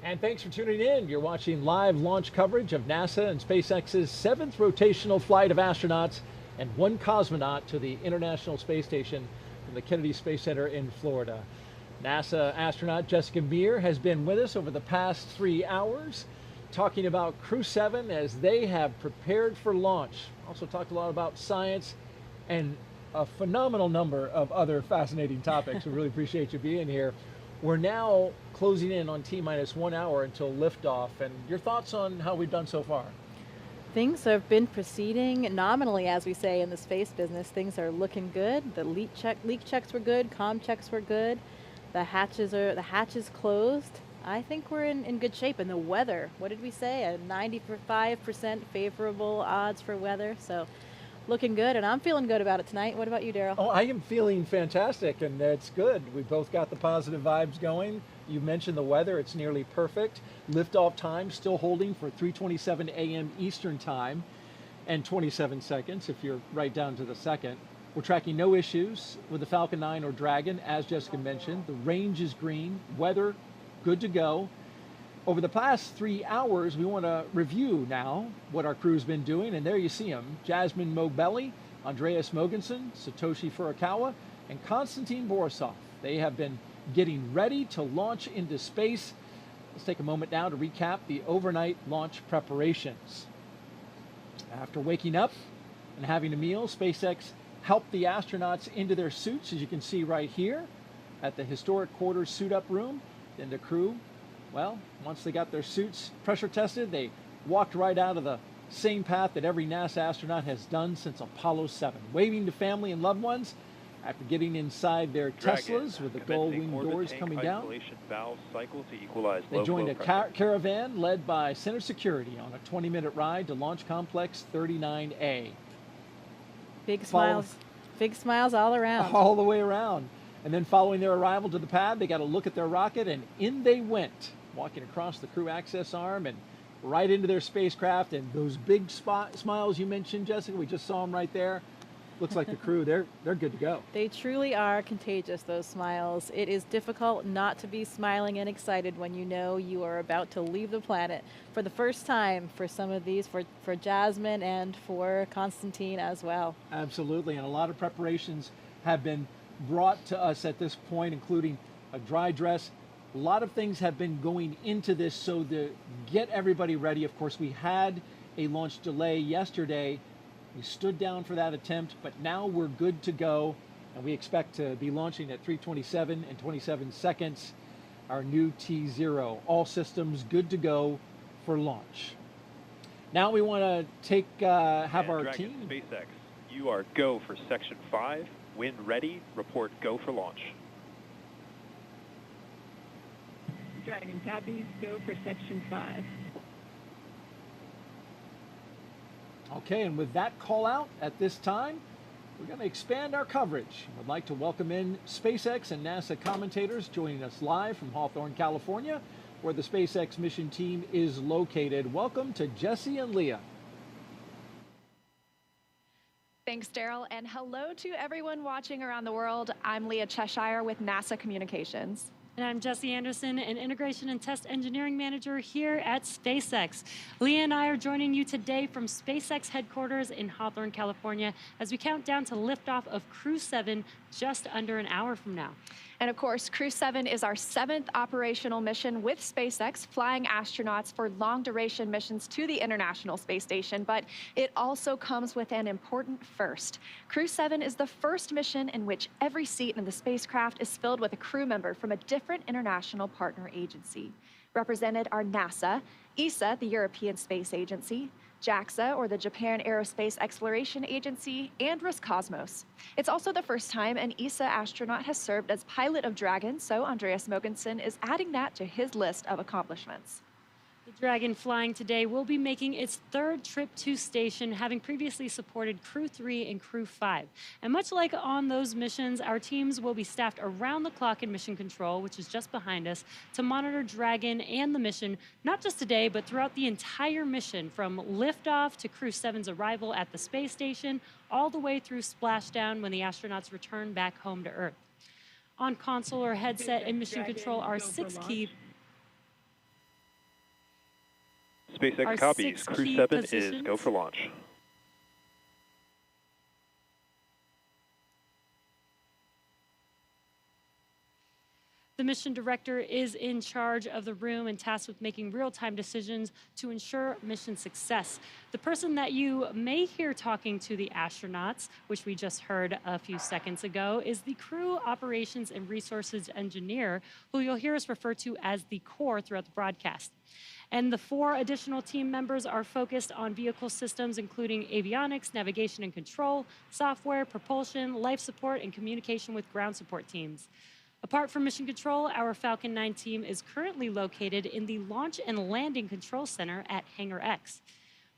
And thanks for tuning in. You're watching live launch coverage of NASA and SpaceX's 7th rotational flight of astronauts and one cosmonaut to the International Space Station from the Kennedy Space Center in Florida. NASA astronaut Jessica Meir has been with us over the past 3 hours, talking about Crew-7 as they have prepared for launch. Also talked a lot about science and a phenomenal number of other fascinating topics. We really appreciate you being here. We're now closing in on T-minus 1 hour until liftoff, and your thoughts on how we've done so far? Things have been proceeding nominally, as we say in the space business. Things are looking good. The leak checks were good. Comm checks were good. The hatches closed. I think we're in good shape. And the weather, what did we say? A 95% favorable odds for weather. So looking good, and I'm feeling good about it tonight. What about you, Daryl? Oh, I am feeling fantastic, and it's good. We both got the positive vibes going. You mentioned the weather. It's nearly perfect. Liftoff time still holding for 3:27 a.m. Eastern time and 27 seconds if you're right down to the second. We're tracking no issues with the Falcon 9 or Dragon, as Jessica mentioned. The range is green. Weather, good to go. Over the past 3 hours, we want to review now what our crew's been doing, and there you see them. Jasmine Mobelli, Andreas Mogensen, Satoshi Furukawa, and Konstantin Borisov. They have been getting ready to launch into space. Let's take a moment now to recap the overnight launch preparations. After waking up and having a meal, SpaceX helped the astronauts into their suits, as you can see right here at the historic quarters suit-up room. Then the crew, well, once they got their suits pressure tested, they walked right out of the same path that every NASA astronaut has done since Apollo 7, waving to family and loved ones after getting inside their Teslas with the gold-wing doors coming down. They joined a caravan led by Center Security on a 20-minute ride to Launch Complex 39A. Big smiles all around. All the way around. And then following their arrival to the pad, they got a look at their rocket, and in they went, walking across the crew access arm and right into their spacecraft. And those big smiles you mentioned, Jessica, we just saw them right there. Looks like the crew, they're good to go. They truly are contagious, those smiles. It is difficult not to be smiling and excited when you know you are about to leave the planet for the first time for some of these, for Jasmine and for Konstantin as well. Absolutely, and a lot of preparations have been brought to us at this point, including a dry dress. A lot of things have been going into this so to get everybody ready. Of course, we had a launch delay yesterday. We stood down for that attempt, but now we're good to go, and we expect to be launching at 3:27 and 27 seconds, our new T0. All systems good to go for launch. Now we want to have our Dragon team. SpaceX, you are go for Section 5. When ready, report go for launch. Dragon copies, go for Section 5. Okay, and with that call out at this time, we're going to expand our coverage. I'd like to welcome in SpaceX and NASA commentators joining us live from Hawthorne, California, where the SpaceX mission team is located. Welcome to Jesse and Leah. Thanks, Daryl, and hello to everyone watching around the world. I'm Leah Cheshire with NASA Communications. And I'm Jesse Anderson, an Integration and Test Engineering Manager here at SpaceX. Leah and I are joining you today from SpaceX headquarters in Hawthorne, California, as we count down to liftoff of Crew-7 just under an hour from now. And of course, Crew-7 is our 7th operational mission with SpaceX, flying astronauts for long-duration missions to the International Space Station, but it also comes with an important first. Crew-7 is the first mission in which every seat in the spacecraft is filled with a crew member from a different international partner agency. Represented are NASA, ESA, the European Space Agency, JAXA, or the Japan Aerospace Exploration Agency, and Roscosmos. It's also the first time an ESA astronaut has served as pilot of Dragon, so Andreas Mogensen is adding that to his list of accomplishments. The Dragon flying today will be making its 3rd trip to station, having previously supported Crew-3 and Crew-5. And much like on those missions, our teams will be staffed around the clock in mission control, which is just behind us, to monitor Dragon and the mission, not just today, but throughout the entire mission, from liftoff to Crew-7's arrival at the space station, all the way through splashdown when the astronauts return back home to Earth. On console or headset and mission control are 6 key SpaceX Our copies. 6 Crew key 7 is positions. go for launch. The mission director is in charge of the room and tasked with making real-time decisions to ensure mission success. The person that you may hear talking to the astronauts, which we just heard a few seconds ago, is the crew operations and resources engineer, who you'll hear us refer to as the core throughout the broadcast. And the 4 additional team members are focused on vehicle systems, including avionics, navigation and control, software, propulsion, life support, and communication with ground support teams. Apart from mission control, our Falcon 9 team is currently located in the Launch and Landing Control Center at Hangar X.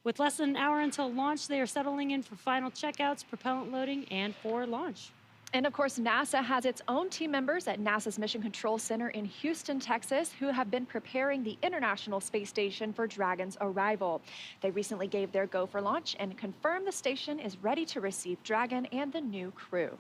With less than an hour until launch, they are settling in for final checkouts, propellant loading, and for launch. And of course, NASA has its own team members at NASA's Mission Control Center in Houston, Texas, who have been preparing the International Space Station for Dragon's arrival. They recently gave their go for launch and confirmed the station is ready to receive Dragon and the new crew.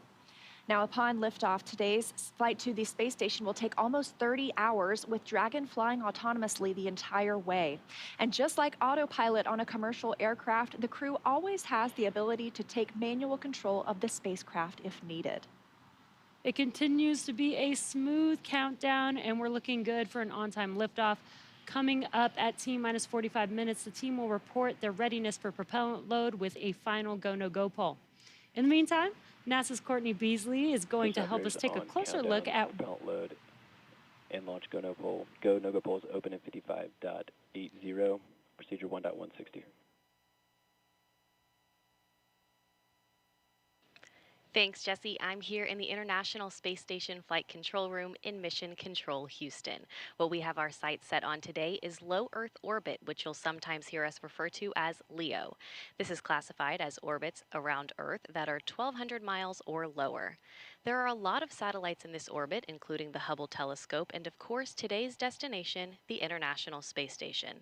Now, upon liftoff, today's flight to the space station will take almost 30 hours, with Dragon flying autonomously the entire way. And just like autopilot on a commercial aircraft, the crew always has the ability to take manual control of the spacecraft if needed. It continues to be a smooth countdown, and we're looking good for an on-time liftoff. Coming up at T-minus 45 minutes, the team will report their readiness for propellant load with a final go-no-go poll. In the meantime, NASA's Courtney Beasley is going to help us take a closer look at propellant load and launch go-no poll. Go-no-go polls open at 55.80, procedure 1.160. Thanks, Jesse. I'm here in the International Space Station Flight Control Room in Mission Control, Houston. What we have our sights set on today is low Earth orbit, which you'll sometimes hear us refer to as LEO. This is classified as orbits around Earth that are 1,200 miles or lower. There are a lot of satellites in this orbit, including the Hubble telescope and, of course, today's destination, the International Space Station.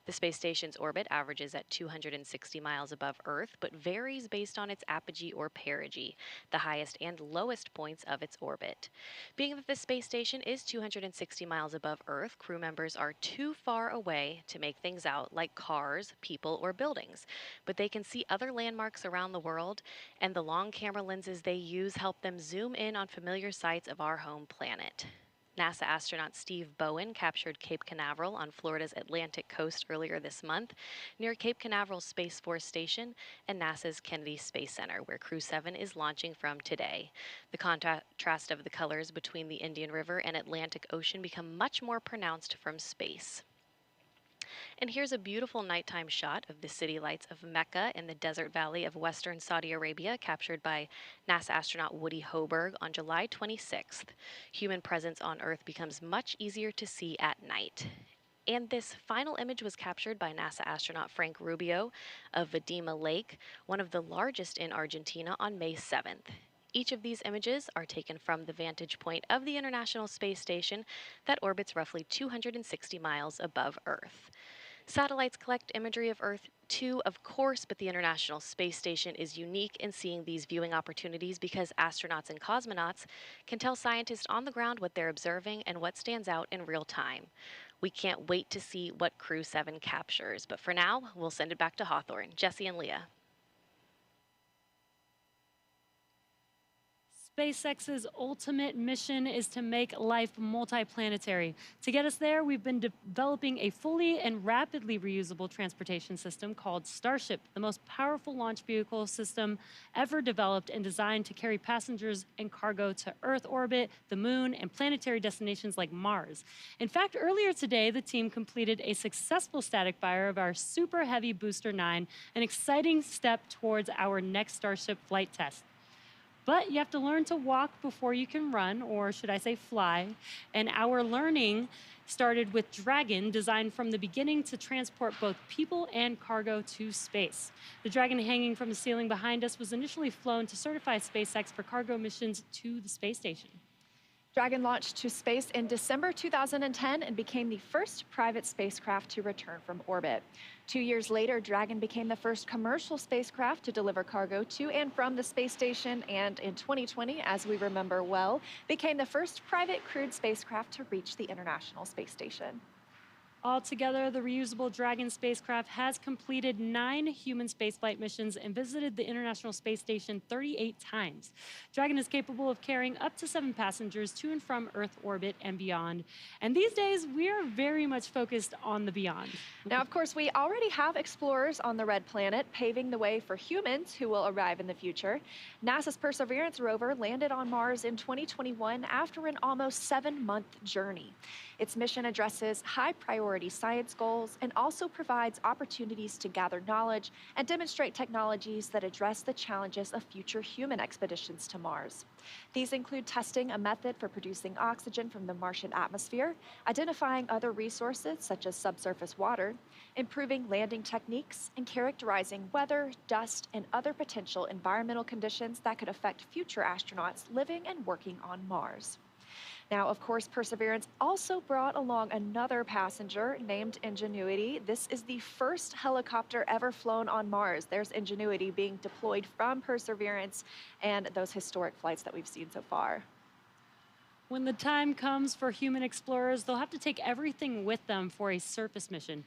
The space station's orbit averages at 260 miles above Earth, but varies based on its apogee or perigee, the highest and lowest points of its orbit. Being that the space station is 260 miles above Earth, crew members are too far away to make things out like cars, people, or buildings, but they can see other landmarks around the world, and the long camera lenses they use help them zoom in on familiar sights of our home planet. NASA astronaut Steve Bowen captured Cape Canaveral on Florida's Atlantic coast earlier this month, near Cape Canaveral's Space Force Station and NASA's Kennedy Space Center, where Crew-7 is launching from today. The contrast of the colors between the Indian River and Atlantic Ocean become much more pronounced from space. And here's a beautiful nighttime shot of the city lights of Mecca in the desert valley of western Saudi Arabia, captured by NASA astronaut Woody Hoberg on July 26th. Human presence on Earth becomes much easier to see at night. And this final image was captured by NASA astronaut Frank Rubio of Vedima Lake, one of the largest in Argentina, on May 7th. Each of these images are taken from the vantage point of the International Space Station that orbits roughly 260 miles above Earth. Satellites collect imagery of Earth too, of course, but the International Space Station is unique in seeing these viewing opportunities because astronauts and cosmonauts can tell scientists on the ground what they're observing and what stands out in real time. We can't wait to see what Crew-7 captures, but for now, we'll send it back to Hawthorne. Jesse and Leah. SpaceX's ultimate mission is to make life multiplanetary. To get us there, we've been developing a fully and rapidly reusable transportation system called Starship, the most powerful launch vehicle system ever developed and designed to carry passengers and cargo to Earth orbit, the moon, and planetary destinations like Mars. In fact, earlier today, the team completed a successful static fire of our super heavy Booster 9, an exciting step towards our next Starship flight test. But you have to learn to walk before you can run, or should I say fly. And our learning started with Dragon, designed from the beginning to transport both people and cargo to space. The Dragon hanging from the ceiling behind us was initially flown to certify SpaceX for cargo missions to the space station. Dragon launched to space in December 2010 and became the first private spacecraft to return from orbit. 2 years later, Dragon became the first commercial spacecraft to deliver cargo to and from the space station, and in 2020, as we remember well, became the first private crewed spacecraft to reach the International Space Station. Altogether, the reusable Dragon spacecraft has completed 9 human spaceflight missions and visited the International Space Station 38 times. Dragon is capable of carrying up to 7 passengers to and from Earth orbit and beyond. And these days, we are very much focused on the beyond. Now, of course, we already have explorers on the Red Planet, paving the way for humans who will arrive in the future. NASA's Perseverance rover landed on Mars in 2021 after an almost 7-month journey. Its mission addresses high-priority science goals and also provides opportunities to gather knowledge and demonstrate technologies that address the challenges of future human expeditions to Mars. These include testing a method for producing oxygen from the Martian atmosphere, identifying other resources such as subsurface water, improving landing techniques, and characterizing weather, dust, and other potential environmental conditions that could affect future astronauts living and working on Mars. Now, of course, Perseverance also brought along another passenger named Ingenuity. This is the first helicopter ever flown on Mars. There's Ingenuity being deployed from Perseverance and those historic flights that we've seen so far. When the time comes for human explorers, they'll have to take everything with them for a surface mission.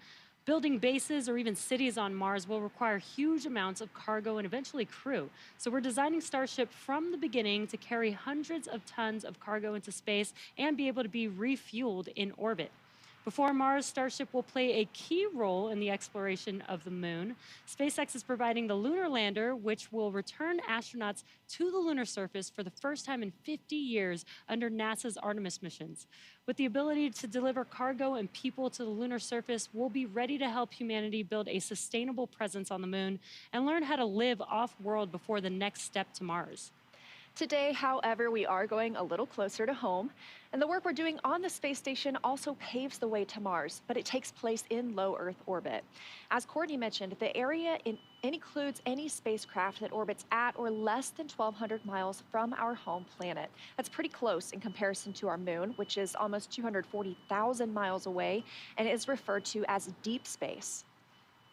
Building bases or even cities on Mars will require huge amounts of cargo and eventually crew. So we're designing Starship from the beginning to carry hundreds of tons of cargo into space and be able to be refueled in orbit. Before Mars, Starship will play a key role in the exploration of the moon. SpaceX is providing the lunar lander, which will return astronauts to the lunar surface for the first time in 50 years under NASA's Artemis missions. With the ability to deliver cargo and people to the lunar surface, we'll be ready to help humanity build a sustainable presence on the moon and learn how to live off-world before the next step to Mars. Today, however, we are going a little closer to home, and the work we're doing on the space station also paves the way to Mars, but it takes place in low Earth orbit. As Courtney mentioned, the area includes any spacecraft that orbits at or less than 1,200 miles from our home planet. That's pretty close in comparison to our moon, which is almost 240,000 miles away and is referred to as deep space.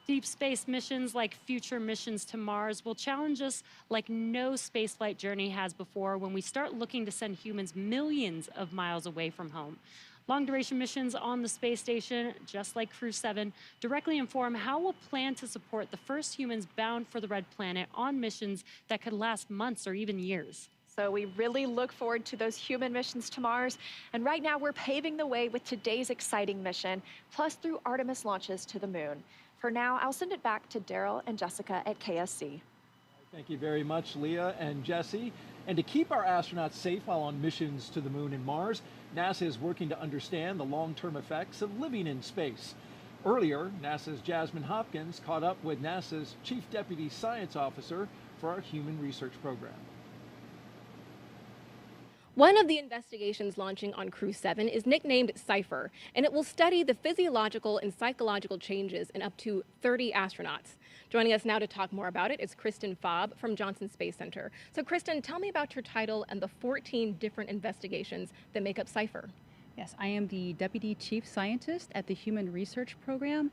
Deep space missions like future missions to Mars will challenge us like no spaceflight journey has before when we start looking to send humans millions of miles away from home. Long-duration missions on the space station, just like Crew-7, directly inform how we'll plan to support the first humans bound for the Red Planet on missions that could last months or even years. So we really look forward to those human missions to Mars. And right now we're paving the way with today's exciting mission, plus through Artemis launches to the moon. For now, I'll send it back to Daryl and Jessica at KSC. Thank you very much, Leah and Jesse. And to keep our astronauts safe while on missions to the moon and Mars, NASA is working to understand the long-term effects of living in space. Earlier, NASA's Jasmine Hopkins caught up with NASA's Chief Deputy Science Officer for our Human Research Program. One of the investigations launching on Crew-7 is nicknamed CYPHER, and it will study the physiological and psychological changes in up to 30 astronauts. Joining us now to talk more about it is Kristen Faub from Johnson Space Center. So Kristen, tell me about your title and the 14 different investigations that make up CYPHER. Yes, I am the Deputy Chief Scientist at the Human Research Program,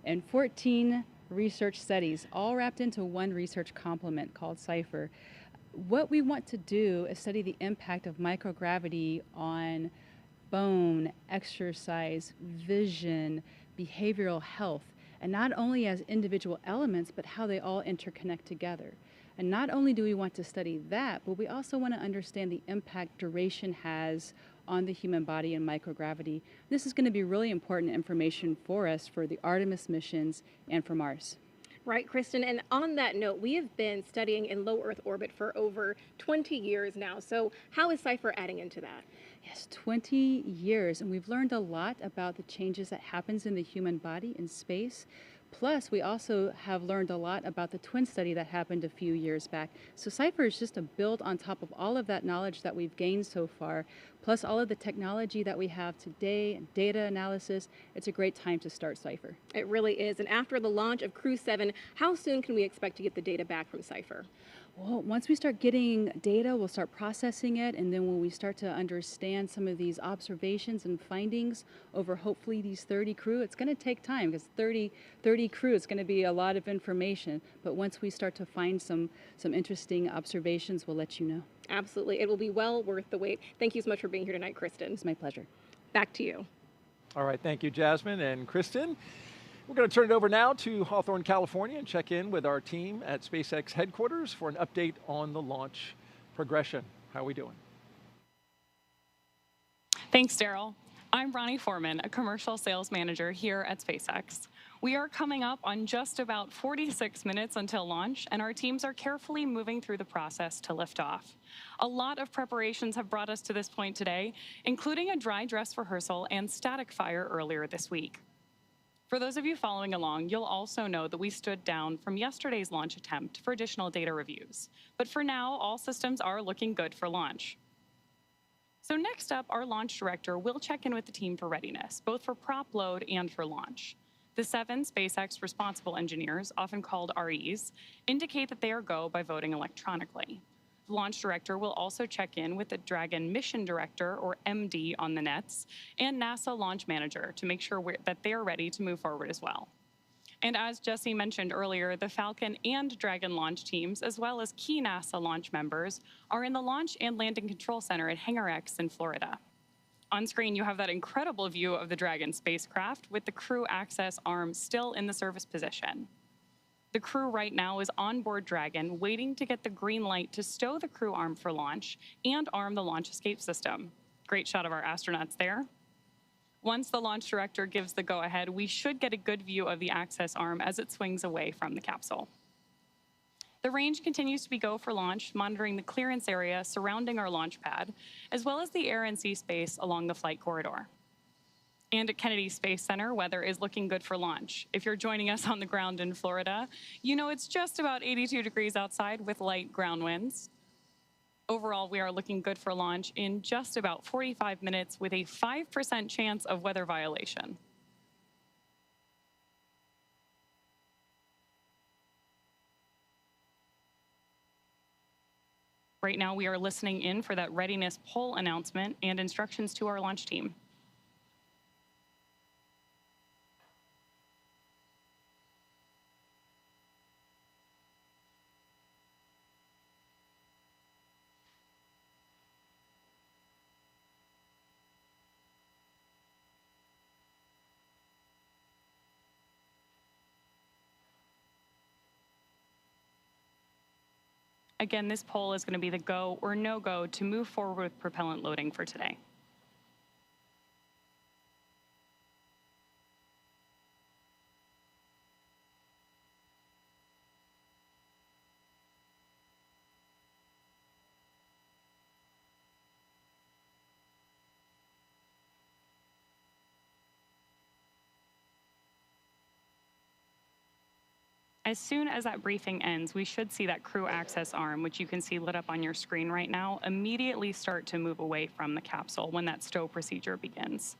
and 14 research studies, all wrapped into one research complement called CYPHER. What we want to do is study the impact of microgravity on bone, exercise, vision, behavioral health, and not only as individual elements, but how they all interconnect together. And not only do we want to study that, but we also want to understand the impact duration has on the human body and microgravity. This is going to be really important information for us for the Artemis missions and for Mars. Right, Kristen, and on that note, we have been studying in low Earth orbit for over 20 years now. So how is CYPHER adding into that? Yes, 20 years, and we've learned a lot about the changes that happens in the human body in space. Plus, we also have learned a lot about the twin study that happened a few years back. So CYPHER is just a build on top of all of that knowledge that we've gained so far, plus all of the technology that we have today, data analysis. It's a great time to start CYPHER. It really is. And after the launch of Crew-7, how soon can we expect to get the data back from CYPHER? Well, once we start getting data, we'll start processing it, and then when we start to understand some of these observations and findings over hopefully these 30 crew, it's going to take time because 30 crew is going to be a lot of information. But once we start to find some interesting observations, we'll let you know. Absolutely. It will be well worth the wait. Thank you so much for being here tonight, Kristen. It's my pleasure. Back to you. All right, thank you, Jasmine and Kristen. We're going to turn it over now to Hawthorne, California, and check in with our team at SpaceX headquarters for an update on the launch progression. How are we doing? Thanks, Daryl. I'm Ronnie Foreman, a commercial sales manager here at SpaceX. We are coming up on just about 46 minutes until launch, and our teams are carefully moving through the process to lift off. A lot of preparations have brought us to this point today, including a dry dress rehearsal and static fire earlier this week. For those of you following along, you'll also know that we stood down from yesterday's launch attempt for additional data reviews. But for now, all systems are looking good for launch. So next up, our launch director will check in with the team for readiness, both for prop load and for launch. The 7 SpaceX responsible engineers, often called REs, indicate that they are go by voting electronically. The launch director will also check in with the Dragon mission director, or MD, on the nets, and NASA launch manager to make sure that they are ready to move forward as well. And as Jesse mentioned earlier, the Falcon and Dragon launch teams, as well as key NASA launch members, are in the Launch and Landing Control Center at Hangar X in Florida. On screen, you have that incredible view of the Dragon spacecraft with the crew access arm still in the service position. The crew right now is on board Dragon, waiting to get the green light to stow the crew arm for launch and arm the launch escape system. Great shot of our astronauts there. Once the launch director gives the go-ahead, we should get a good view of the access arm as it swings away from the capsule. The range continues to be go for launch, monitoring the clearance area surrounding our launch pad, as well as the air and sea space along the flight corridor. And at Kennedy Space Center, weather is looking good for launch. If you're joining us on the ground in Florida, you know it's just about 82 degrees outside with light ground winds. Overall, we are looking good for launch in just about 45 minutes with a 5% chance of weather violation. Right now, we are listening in for that readiness poll announcement and instructions to our launch team. Again, this poll is going to be the go or no go to move forward with propellant loading for today. As soon as that briefing ends, we should see that crew access arm, which you can see lit up on your screen right now, immediately start to move away from the capsule when that stow procedure begins.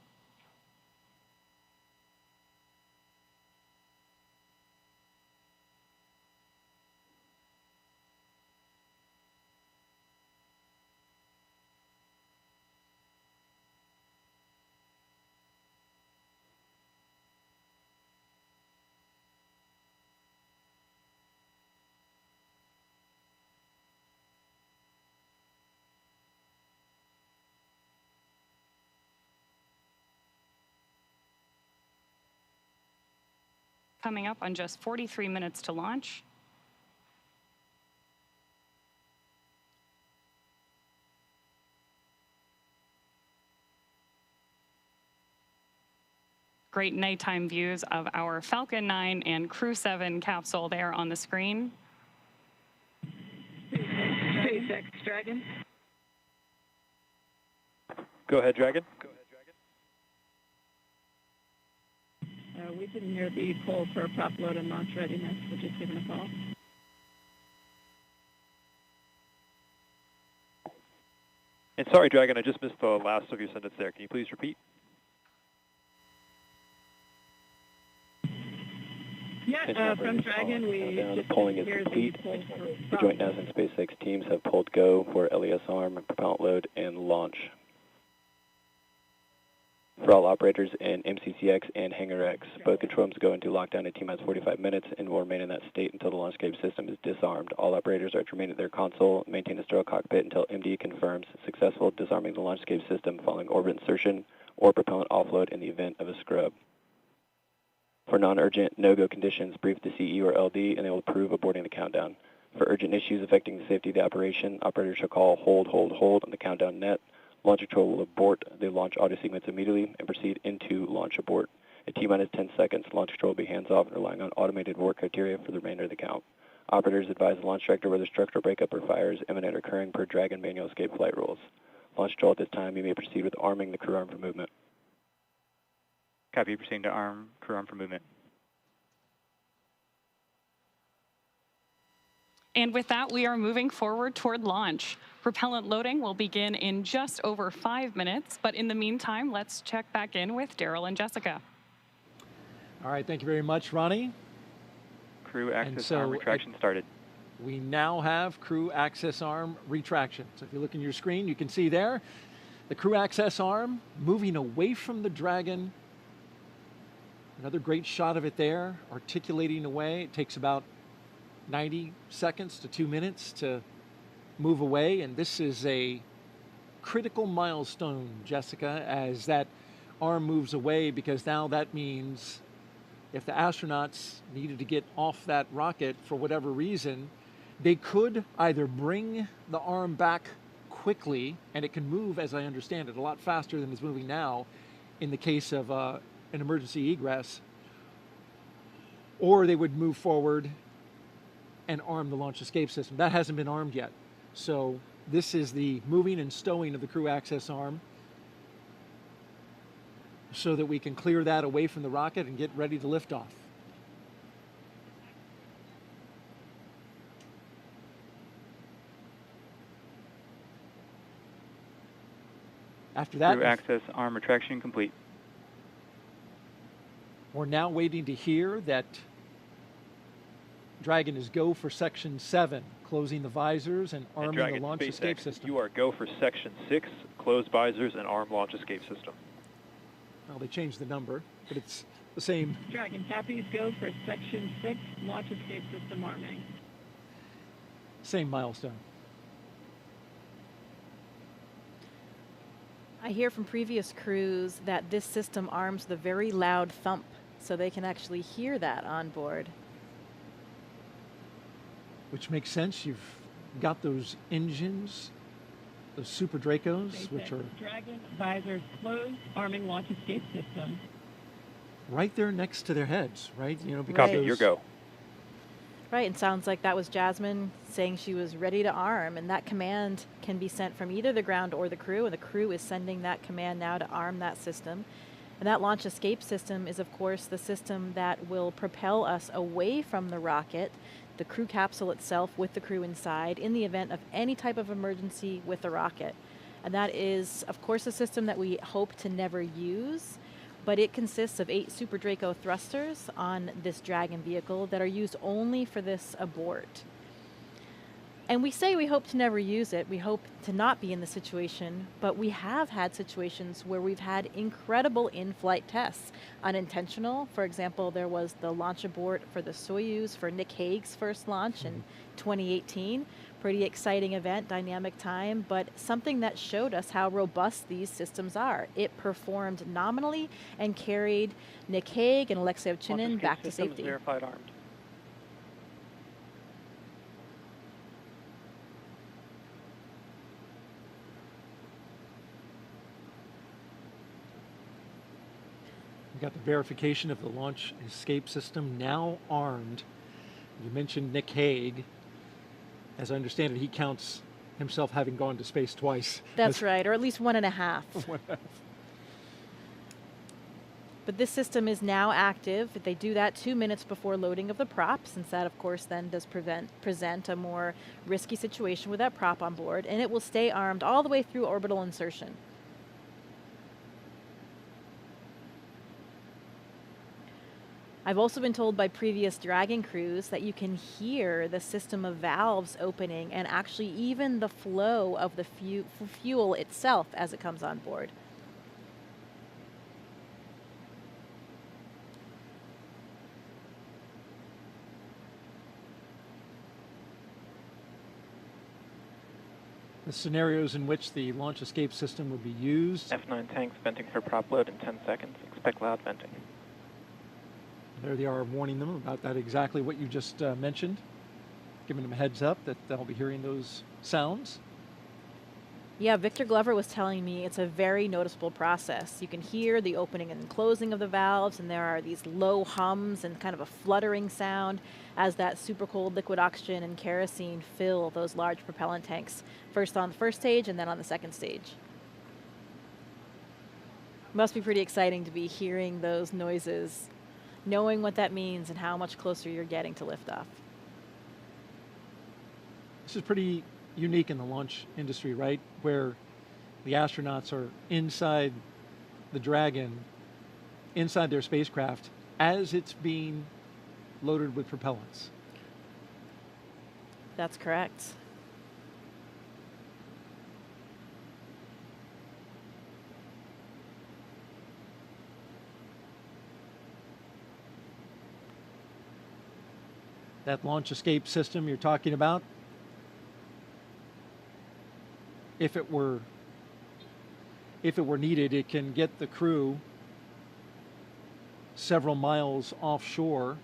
Coming up on just 43 minutes to launch. Great nighttime views of our Falcon 9 and Crew-7 capsule there on the screen. SpaceX Dragon. Go ahead, Dragon. We didn't hear the poll for prop load and launch readiness. We're just giving a call. And sorry, Dragon, I just missed the last of your sentence there. Can you please repeat? Yeah, from Dragon, we just polling is hear complete. the poll for The joint NASA and SpaceX teams have pulled go for LES arm, propellant load, and launch. For all operators in MCCX and Hangar X, both control rooms go into lockdown at T-minus 45 minutes and will remain in that state until the launch escape system is disarmed. All operators are to remain at their console, maintain a sterile cockpit until MD confirms successful disarming the launch escape system following orbit insertion or propellant offload in the event of a scrub. For non-urgent, no-go conditions, brief the CE or LD and they will approve aborting the countdown. For urgent issues affecting the safety of the operation, operators shall call hold on the countdown net. Launch control will abort the launch audio sequence immediately and proceed into launch abort. At T-minus 10 seconds, launch control will be hands-off and relying on automated abort criteria for the remainder of the count. Operators advise the launch director whether structural breakup or fires imminent or occurring per Dragon manual escape flight rules. Launch control at this time, you may proceed with arming the crew arm for movement. Copy, proceeding to arm crew arm for movement. And with that, we are moving forward toward launch. Propellant loading will begin in just over 5 minutes, but in the meantime, let's check back in with Daryl and Jessica. All right, thank you very much, Ronnie. Crew access arm retraction started. We now have crew access arm retraction. So if you look in your screen, you can see there the crew access arm moving away from the Dragon. Another great shot of it there, articulating away. It takes about 90 seconds to 2 minutes to move away, and this is a critical milestone, Jessica, as that arm moves away, because now that means if the astronauts needed to get off that rocket for whatever reason, they could either bring the arm back quickly, and it can move, as I understand it, a lot faster than it's moving now in the case of an emergency egress, or they would move forward and arm the launch escape system. That hasn't been armed yet. So this is the moving and stowing of the crew access arm so that we can clear that away from the rocket and get ready to lift off. After that, crew access arm retraction complete. We're now waiting to hear that Dragon is go for Section 7, closing the visors and arming the launch escape system. You are go for Section 6, close visors and arm launch escape system. Well, they changed the number, but it's the same. Dragon copies, go for Section 6, launch escape system arming. Same milestone. I hear from previous crews that this system arms the very loud thump, so they can actually hear that on board. Which makes sense. You've got those engines, those Super Dracos, which are Dragon visors closed, arming launch escape system. right there next to their heads, right? You know, because copy, your go. Right, and sounds like that was Jasmine saying she was ready to arm, and that command can be sent from either the ground or the crew, and the crew is sending that command now to arm that system. And that launch escape system is, of course, the system that will propel us away from the rocket, the crew capsule itself with the crew inside, in the event of any type of emergency with the rocket. And that is, of course, a system that we hope to never use, but it consists of 8 Super Draco thrusters on this Dragon vehicle that are used only for this abort. And we say we hope to never use it, we hope to not be in the situation, but we have had situations where we've had incredible in-flight tests. Unintentional, for example, there was the launch abort for the Soyuz for Nick Hague's first launch in 2018. Pretty exciting event, dynamic time, but something that showed us how robust these systems are. It performed nominally and carried Nick Hague and Alexei Ovchinin back to safety. Verified armed. We got the verification of the launch escape system now armed. You mentioned Nick Hague. As I understand it, he counts himself having gone to space twice. That's right, or at least 1.5. But this system is now active. They do that 2 minutes before loading of the prop, since that, of course, then does present a more risky situation with that prop on board, and it will stay armed all the way through orbital insertion. I've also been told by previous Dragon crews that you can hear the system of valves opening and actually even the flow of the fuel itself as it comes on board. The scenarios in which the launch escape system would be used. F9 tanks venting for prop load in 10 seconds. Expect loud venting. There they are warning them about that, exactly what you just mentioned. Giving them a heads up that they'll be hearing those sounds. Yeah, Victor Glover was telling me it's a very noticeable process. You can hear the opening and closing of the valves, and there are these low hums and kind of a fluttering sound as that super cold liquid oxygen and kerosene fill those large propellant tanks, first on the first stage and then on the second stage. Must be pretty exciting to be hearing those noises, knowing what that means and how much closer you're getting to liftoff. This is pretty unique in the launch industry, right? Where the astronauts are inside the Dragon, inside their spacecraft, as it's being loaded with propellants. That's correct. That launch escape system you're talking about, if it were needed, it can get the crew several miles offshore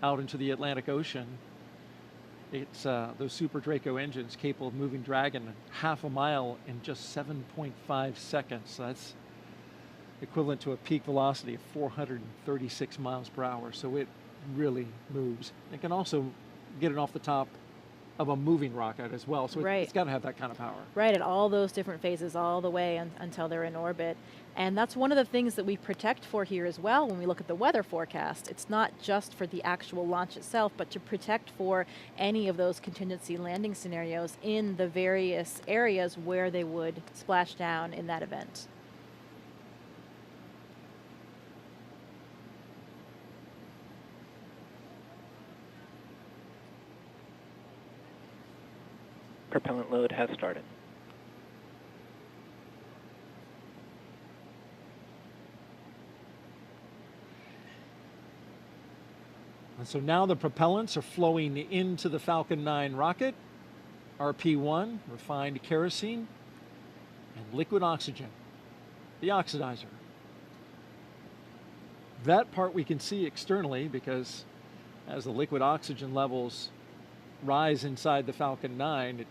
out into the Atlantic Ocean. It's those Super Draco engines capable of moving Dragon half a mile in just 7.5 seconds. So that's equivalent to a peak velocity of 436 miles per hour. So it really moves. It can also get it off the top of a moving rocket as well, so right. It's got to have that kind of power. Right, at all those different phases, all the way until they're in orbit. And that's one of the things that we protect for here as well when we look at the weather forecast. It's not just for the actual launch itself, but to protect for any of those contingency landing scenarios in the various areas where they would splash down in that event. Propellant load has started. And so now the propellants are flowing into the Falcon 9 rocket. RP1, refined kerosene, and liquid oxygen, the oxidizer. That part we can see externally because as the liquid oxygen levels rise inside the Falcon 9, it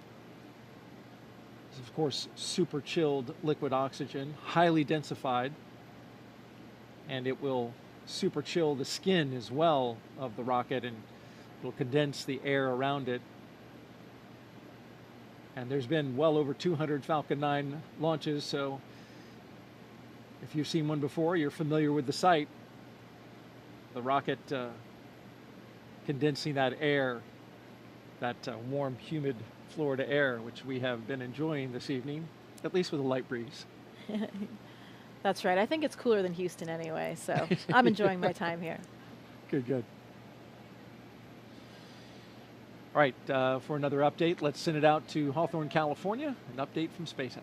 is of course super chilled liquid oxygen, highly densified, and it will super chill the skin as well of the rocket, and it'll condense the air around it. And there's been well over 200 Falcon 9 launches, so if you've seen one before, you're familiar with the sight. The rocket condensing that air, that warm, humid Florida air, which we have been enjoying this evening, at least with a light breeze. That's right. I think it's cooler than Houston anyway, so I'm enjoying my time here. Good, good. All right, for another update, let's send it out to Hawthorne, California, an update from SpaceX.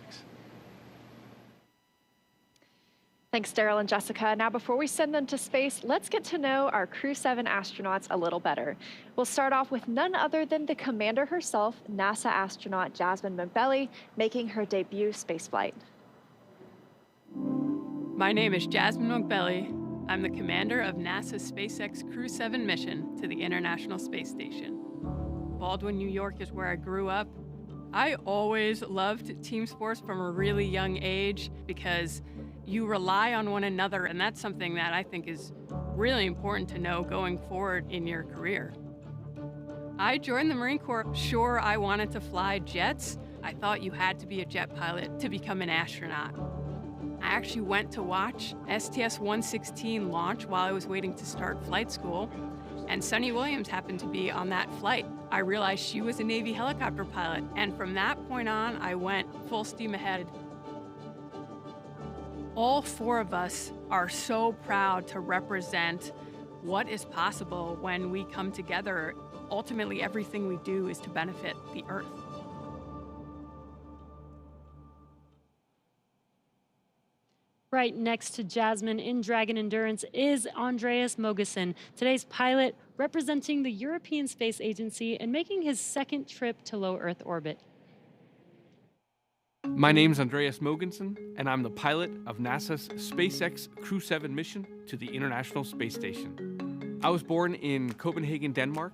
Thanks, Daryl and Jessica. Now, before we send them to space, let's get to know our Crew-7 astronauts a little better. We'll start off with none other than the commander herself, NASA astronaut Jasmine McBelly, making her debut spaceflight. My name is Jasmine McBelly. I'm the commander of NASA's SpaceX Crew-7 mission to the International Space Station. Baldwin, New York is where I grew up. I always loved team sports from a really young age because you rely on one another, and that's something that I think is really important to know going forward in your career. I joined the Marine Corps. Sure, I wanted to fly jets. I thought you had to be a jet pilot to become an astronaut. I actually went to watch STS-116 launch while I was waiting to start flight school, and Sunny Williams happened to be on that flight. I realized she was a Navy helicopter pilot, and from that point on, I went full steam ahead. All four of us are so proud to represent what is possible when we come together. Ultimately, everything we do is to benefit the Earth. Right next to Jasmine in Dragon Endurance is Andreas Mogensen, today's pilot representing the European Space Agency and making his second trip to low Earth orbit. My name's Andreas Mogensen, and I'm the pilot of NASA's SpaceX Crew-7 mission to the International Space Station. I was born in Copenhagen, Denmark.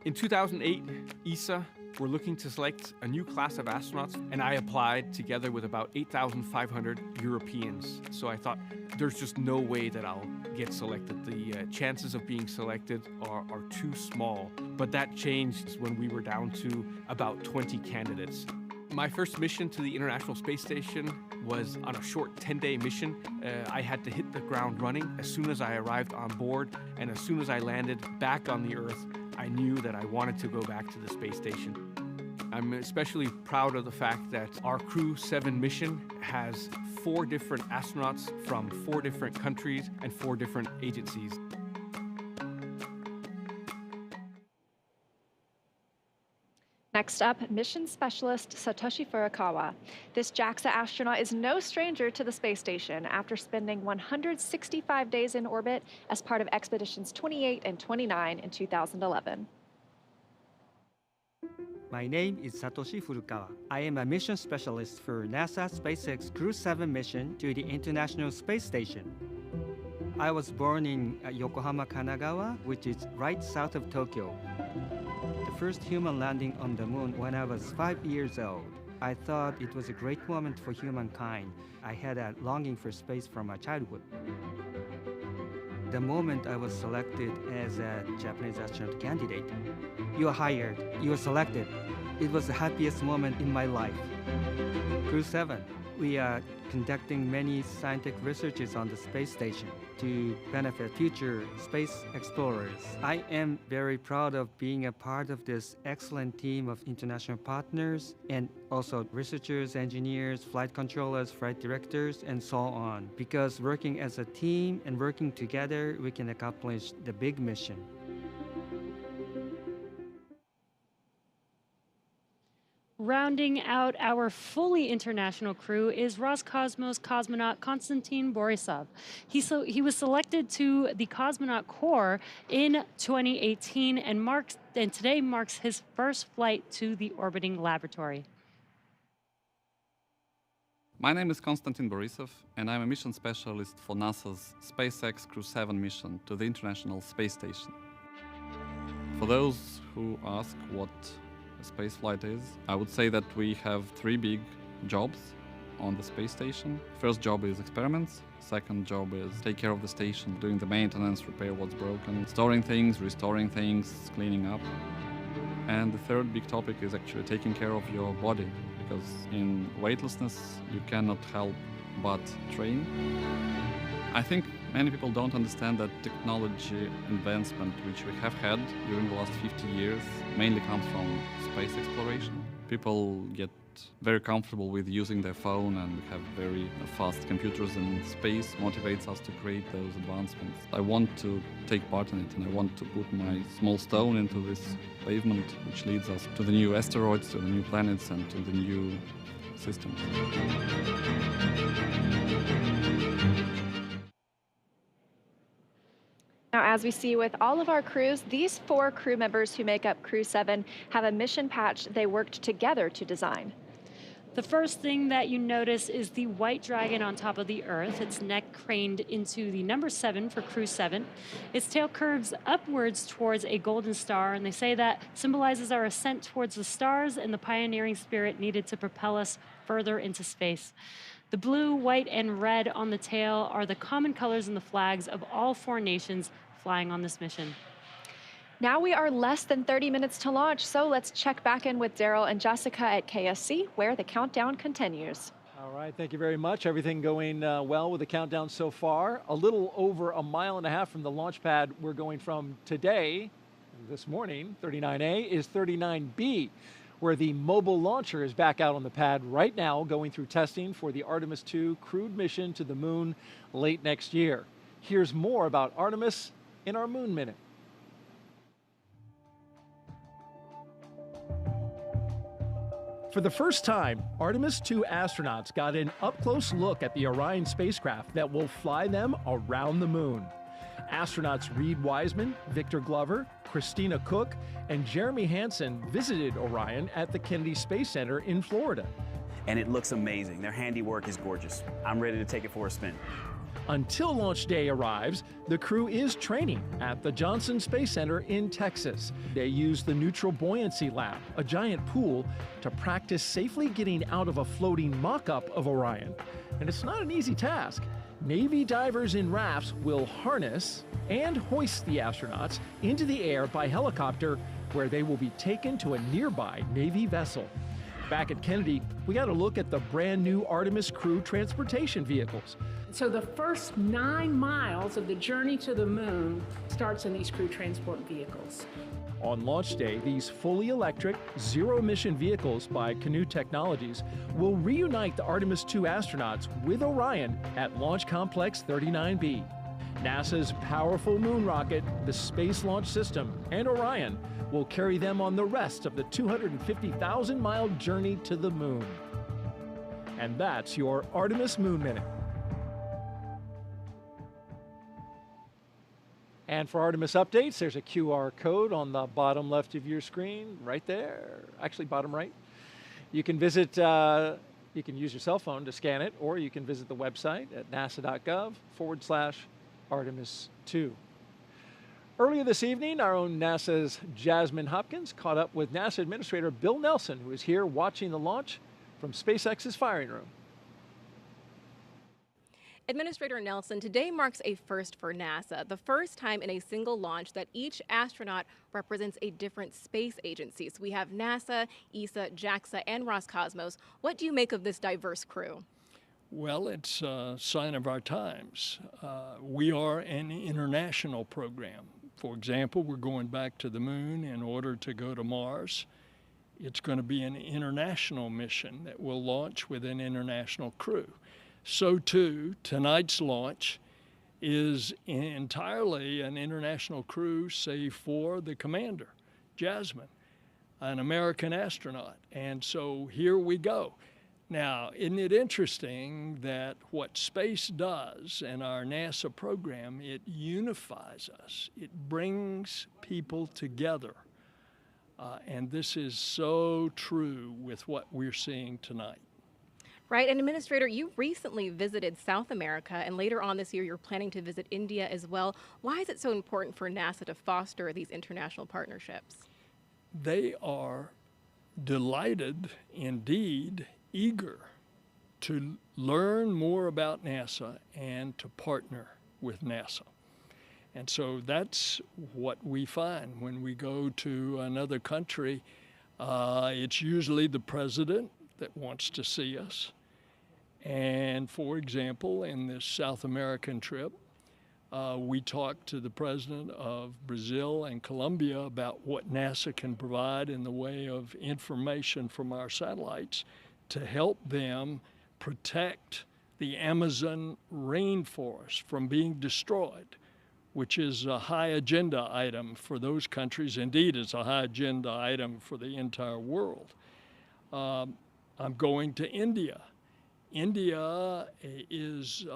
In 2008, ESA were looking to select a new class of astronauts, and I applied together with about 8,500 Europeans. So I thought, there's just no way that I'll get selected. The chances of being selected are too small. But that changed when we were down to about 20 candidates. My first mission to the International Space Station was on a short 10-day mission. I had to hit the ground running as soon as I arrived on board, and as soon as I landed back on the Earth, I knew that I wanted to go back to the space station. I'm especially proud of the fact that our Crew-7 mission has 4 different astronauts from 4 different countries and 4 different agencies. Next up, mission specialist Satoshi Furukawa. This JAXA astronaut is no stranger to the space station after spending 165 days in orbit as part of expeditions 28 and 29 in 2011. My name is Satoshi Furukawa. I am a mission specialist for NASA SpaceX Crew-7 mission to the International Space Station. I was born in Yokohama, Kanagawa, which is right south of Tokyo. The first human landing on the moon when I was 5 years old. I thought it was a great moment for humankind. I had a longing for space from my childhood. The moment I was selected as a Japanese astronaut candidate, you are hired, you are selected. It was the happiest moment in my life. Crew-7, we are conducting many scientific researches on the space station to benefit future space explorers. I am very proud of being a part of this excellent team of international partners and also researchers, engineers, flight controllers, flight directors, and so on. Because working as a team and working together, we can accomplish the big mission. Rounding out our fully international crew is Roscosmos cosmonaut Konstantin Borisov. He was selected to the Cosmonaut Corps in 2018 and today marks his first flight to the orbiting laboratory. My name is Konstantin Borisov, and I'm a mission specialist for NASA's SpaceX Crew-7 mission to the International Space Station. For those who ask what spaceflight is, I would say that we have 3 big jobs on the space station. First job is experiments. Second job is take care of the station, doing the maintenance, repair what's broken, storing things, restoring things, cleaning up. And the third big topic is actually taking care of your body, because in weightlessness you cannot help but train. I think many people don't understand that technology advancement which we have had during the last 50 years mainly comes from space exploration. People get very comfortable with using their phone and have very fast computers, and space motivates us to create those advancements. I want to take part in it, and I want to put my small stone into this pavement which leads us to the new asteroids, to the new planets, and to the new systems. Now, as we see with all of our crews, these 4 crew members who make up Crew-7 have a mission patch they worked together to design. The first thing that you notice is the white dragon on top of the Earth, its neck craned into the number 7 for Crew-7. Its tail curves upwards towards a golden star, and they say that symbolizes our ascent towards the stars and the pioneering spirit needed to propel us further into space. The blue, white, and red on the tail are the common colors in the flags of all 4 nations flying on this mission. Now we are less than 30 minutes to launch, so let's check back in with Daryl and Jessica at KSC, where the countdown continues. All right, thank you very much. Everything going well with the countdown so far. A little over 1.5 miles from the launch pad we're going from today, this morning, 39A, is 39B, where the mobile launcher is back out on the pad right now, going through testing for the Artemis II crewed mission to the moon late next year. Here's more about Artemis in our Moon Minute. For the first time, Artemis II astronauts got an up-close look at the Orion spacecraft that will fly them around the moon. Astronauts Reed Wiseman, Victor Glover, Christina Cook, and Jeremy Hansen visited Orion at the Kennedy Space Center in Florida. and it looks amazing. Their handiwork is gorgeous. I'm ready to take it for a spin. Until launch day arrives, the crew is training at the Johnson Space Center in Texas. They use the Neutral Buoyancy Lab, a giant pool, to practice safely getting out of a floating mock-up of Orion. And it's not an easy task. Navy divers in rafts will harness and hoist the astronauts into the air by helicopter, where they will be taken to a nearby Navy vessel. Back at Kennedy, we got a look at the brand new Artemis Crew transportation vehicles. So the first 9 miles of the journey to the moon starts in these crew transport vehicles. On launch day, these fully electric, zero-emission vehicles by Canoe Technologies will reunite the Artemis II astronauts with Orion at Launch Complex 39B. NASA's powerful moon rocket, the Space Launch System, and Orion will carry them on the rest of the 250,000-mile journey to the moon. And that's your Artemis Moon Minute. And for Artemis updates, there's a QR code on the bottom left of your screen, right there. Actually, bottom right. You can visit, you can use your cell phone to scan it, or you can visit the website at nasa.gov/Artemis2. Earlier this evening, our own NASA's Jasmine Hopkins caught up with NASA Administrator Bill Nelson, who is here watching the launch from SpaceX's firing room. Administrator Nelson, today marks a first for NASA, the first time in a single launch that each astronaut represents a different space agency. So we have NASA, ESA, JAXA, and Roscosmos. What do you make of this diverse crew? Well, it's a sign of our times. We are an international program. For example, we're going back to the moon in order to go to Mars. It's going to be an international mission that will launch with an international crew. So too, tonight's launch is entirely an international crew, save for the commander, Jasmine, an American astronaut. And so here we go. Now, isn't it interesting that what space does in our NASA program, it unifies us. It brings people together. And this is so true with what we're seeing tonight. Right, and Administrator, you recently visited South America, and later on this year you're planning to visit India as well. Why is it so important for NASA to foster these international partnerships? They are delighted, indeed eager, to learn more about NASA and to partner with NASA. And so that's what we find when we go to another country. It's usually the president that wants to see us. And for example, in this South American trip, we talked to the president of Brazil and Colombia about what NASA can provide in the way of information from our satellites to help them protect the Amazon rainforest from being destroyed, which is a high agenda item for those countries. Indeed, it's a high agenda item for the entire world. I'm going to India. India is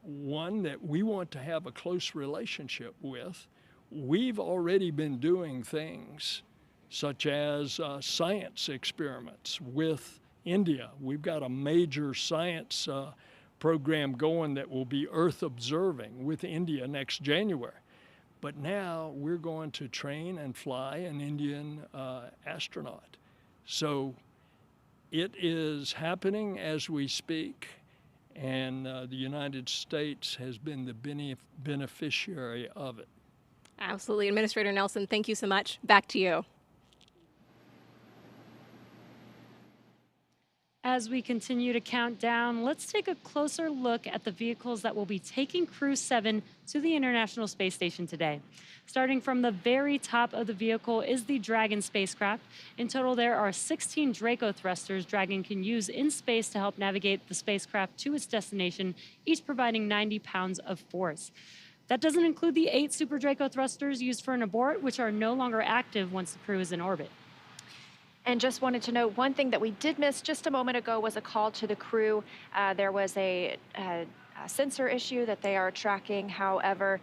one that we want to have a close relationship with. We've already been doing things such as science experiments with India. We've got a major science program going that will be Earth observing with India next January. But now we're going to train and fly an Indian astronaut. So it is happening as we speak, and the United States has been the beneficiary of it. Absolutely. Administrator Nelson, thank you so much. Back to you. As we continue to count down, let's take a closer look at the vehicles that will be taking Crew-7 to the International Space Station today. Starting from the very top of the vehicle is the Dragon spacecraft. In total, there are 16 Draco thrusters Dragon can use in space to help navigate the spacecraft to its destination, each providing 90 pounds of force. That doesn't include the 8 Super Draco thrusters used for an abort, which are no longer active once the crew is in orbit. And just wanted to note, one thing that we did miss just a moment ago was a call to the crew. There was a sensor issue that they are tracking. However,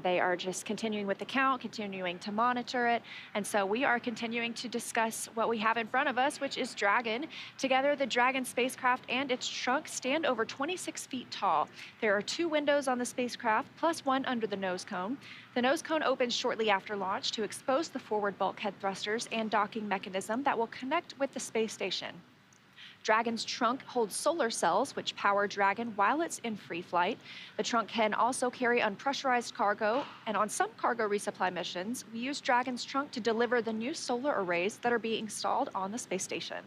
they are just continuing with the count, continuing to monitor it. And so we are continuing to discuss what we have in front of us, which is Dragon. Together, the Dragon spacecraft and its trunk stand over 26 feet tall. There are 2 windows on the spacecraft, plus 1 under the nose cone. The nose cone opens shortly after launch to expose the forward bulkhead thrusters and docking mechanism that will connect with the space station. Dragon's trunk holds solar cells, which power Dragon while it's in free flight. The trunk can also carry unpressurized cargo, and on some cargo resupply missions, we use Dragon's trunk to deliver the new solar arrays that are being installed on the space station.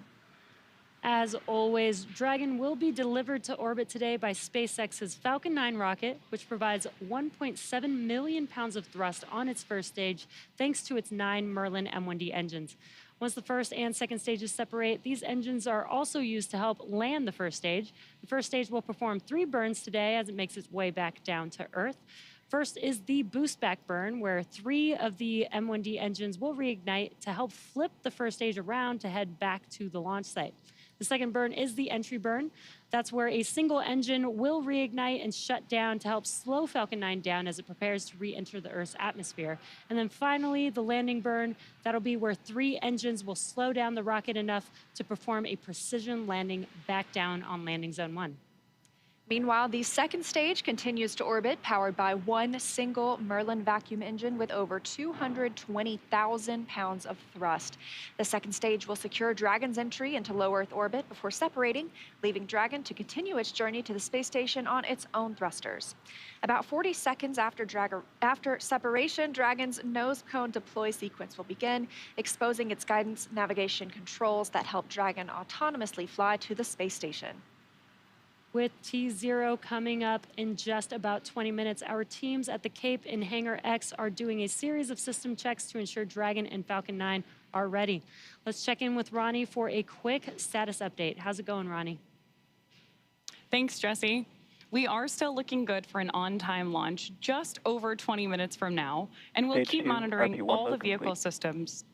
As always, Dragon will be delivered to orbit today by SpaceX's Falcon 9 rocket, which provides 1.7 million pounds of thrust on its first stage, thanks to its 9 Merlin M1D engines. Once the first and second stages separate, these engines are also used to help land the first stage. The first stage will perform 3 burns today as it makes its way back down to Earth. First is the boost back burn, where 3 of the M1D engines will reignite to help flip the first stage around to head back to the launch site. The second burn is the entry burn. That's where a single engine will reignite and shut down to help slow Falcon 9 down as it prepares to re-enter the Earth's atmosphere. And then finally, the landing burn. That'll be where 3 engines will slow down the rocket enough to perform a precision landing back down on landing zone 1. Meanwhile, the second stage continues to orbit, powered by 1 single Merlin vacuum engine with over 220,000 pounds of thrust. The second stage will secure Dragon's entry into low Earth orbit before separating, leaving Dragon to continue its journey to the space station on its own thrusters. About 40 seconds after separation, Dragon's nose cone deploy sequence will begin, exposing its guidance navigation controls that help Dragon autonomously fly to the space station. With T0 coming up in just about 20 minutes, our teams at the Cape in Hangar X are doing a series of system checks to ensure Dragon and Falcon 9 are ready. Let's check in with Ronnie for a quick status update. How's it going, Ronnie? Thanks, Jesse. We are still looking good for an on-time launch just over 20 minutes from now, and we'll keep monitoring all the vehicle systems.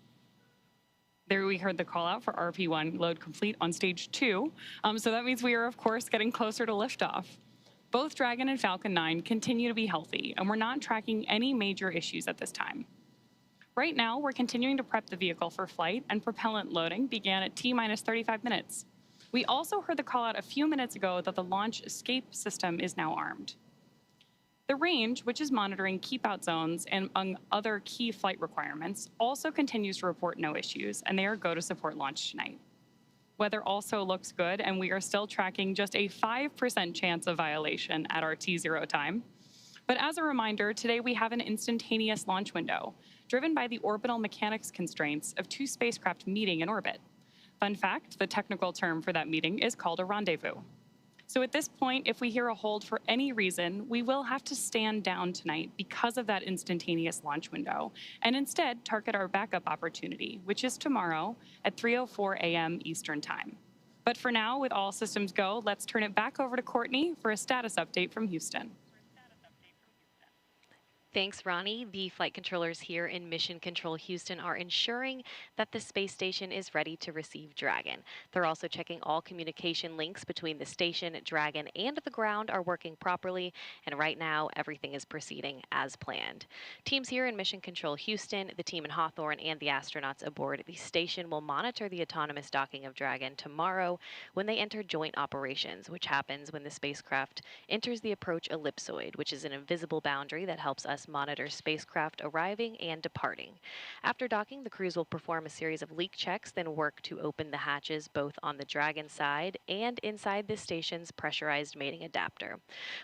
There we heard the call out for RP1 load complete on stage 2. So that means we are, of course, getting closer to liftoff. Both Dragon and Falcon 9 continue to be healthy, and we're not tracking any major issues at this time. Right now, we're continuing to prep the vehicle for flight, and propellant loading began at T-minus 35 minutes. We also heard the call out a few minutes ago that the launch escape system is now armed. The range, which is monitoring keep-out zones and among other key flight requirements, also continues to report no issues, and they are go to support launch tonight. Weather also looks good, and we are still tracking just a 5% chance of violation at our T0 time. But as a reminder, today we have an instantaneous launch window, driven by the orbital mechanics constraints of 2 spacecraft meeting in orbit. Fun fact, the technical term for that meeting is called a rendezvous. So at this point, if we hear a hold for any reason, we will have to stand down tonight because of that instantaneous launch window, and instead target our backup opportunity, which is tomorrow at 3:04 a.m. Eastern Time. But for now, with all systems go, let's turn it back over to Courtney for a status update from Houston. Thanks, Ronnie. The flight controllers here in Mission Control Houston are ensuring that the space station is ready to receive Dragon. They're also checking all communication links between the station, Dragon, and the ground are working properly, and right now everything is proceeding as planned. Teams here in Mission Control Houston, the team in Hawthorne, and the astronauts aboard the station will monitor the autonomous docking of Dragon tomorrow when they enter joint operations, which happens when the spacecraft enters the approach ellipsoid, which is an invisible boundary that helps us monitor spacecraft arriving and departing. After docking, the crews will perform a series of leak checks, then work to open the hatches both on the Dragon side and inside the station's pressurized mating adapter.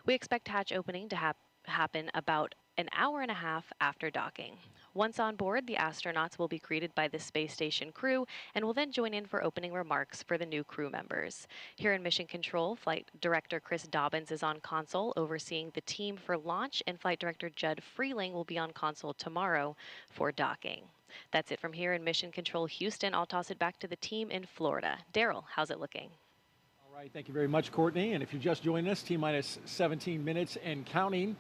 We expect hatch opening to happen about an hour and a half after docking. Once on board, the astronauts will be greeted by the space station crew and will then join in for opening remarks for the new crew members. Here in Mission Control, Flight Director Chris Dobbins is on console overseeing the team for launch, and Flight Director Judd Freeling will be on console tomorrow for docking. That's it from here in Mission Control Houston. I'll toss it back to the team in Florida. Daryl, how's it looking? All right, thank you very much, Courtney. And if you just joined us, T-minus 17 minutes and counting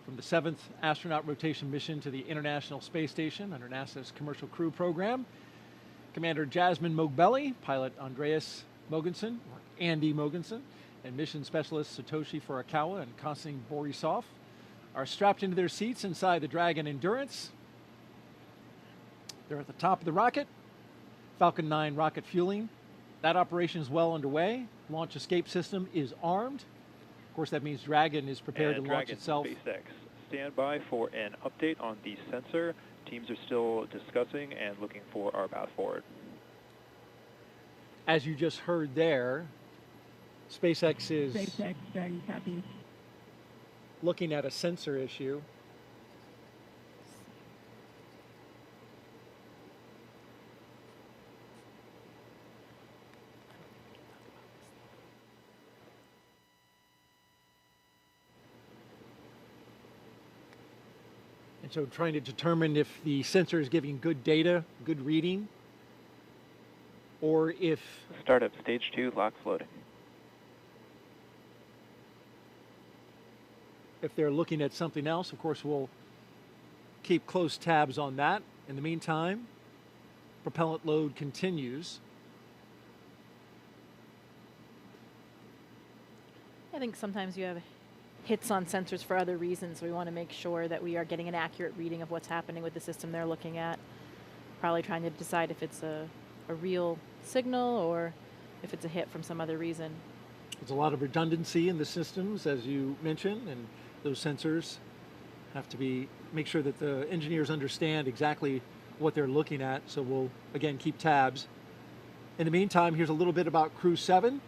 from the 7th astronaut rotation mission to the International Space Station under NASA's Commercial Crew program. Commander Jasmine Mogbelli, pilot Andreas Mogensen, or Andy Mogensen, and mission specialists Satoshi Furukawa and Konstantin Borisov are strapped into their seats inside the Dragon Endurance. They're at the top of the rocket. Falcon 9 rocket fueling. That operation is well underway. Launch escape system is armed. Of course, that means Dragon is prepared to launch itself. SpaceX, stand by for an update on the sensor. Teams are still discussing and looking for our path forward. As you just heard there, SpaceX is Dragon copy. looking at a sensor issue. And so trying to determine if the sensor is giving good data, good reading, or if... Startup stage 2, lock floating. If they're looking at something else, of course, we'll keep close tabs on that. In the meantime, propellant load continues. I think sometimes you have hits on sensors for other reasons. We want to make sure that we are getting an accurate reading of what's happening with the system they're looking at. Probably trying to decide if it's a real signal or if it's a hit from some other reason. There's a lot of redundancy in the systems, as you mentioned, and those sensors have to make sure that the engineers understand exactly what they're looking at. So we'll, again, keep tabs. In the meantime, here's a little bit about Crew-7.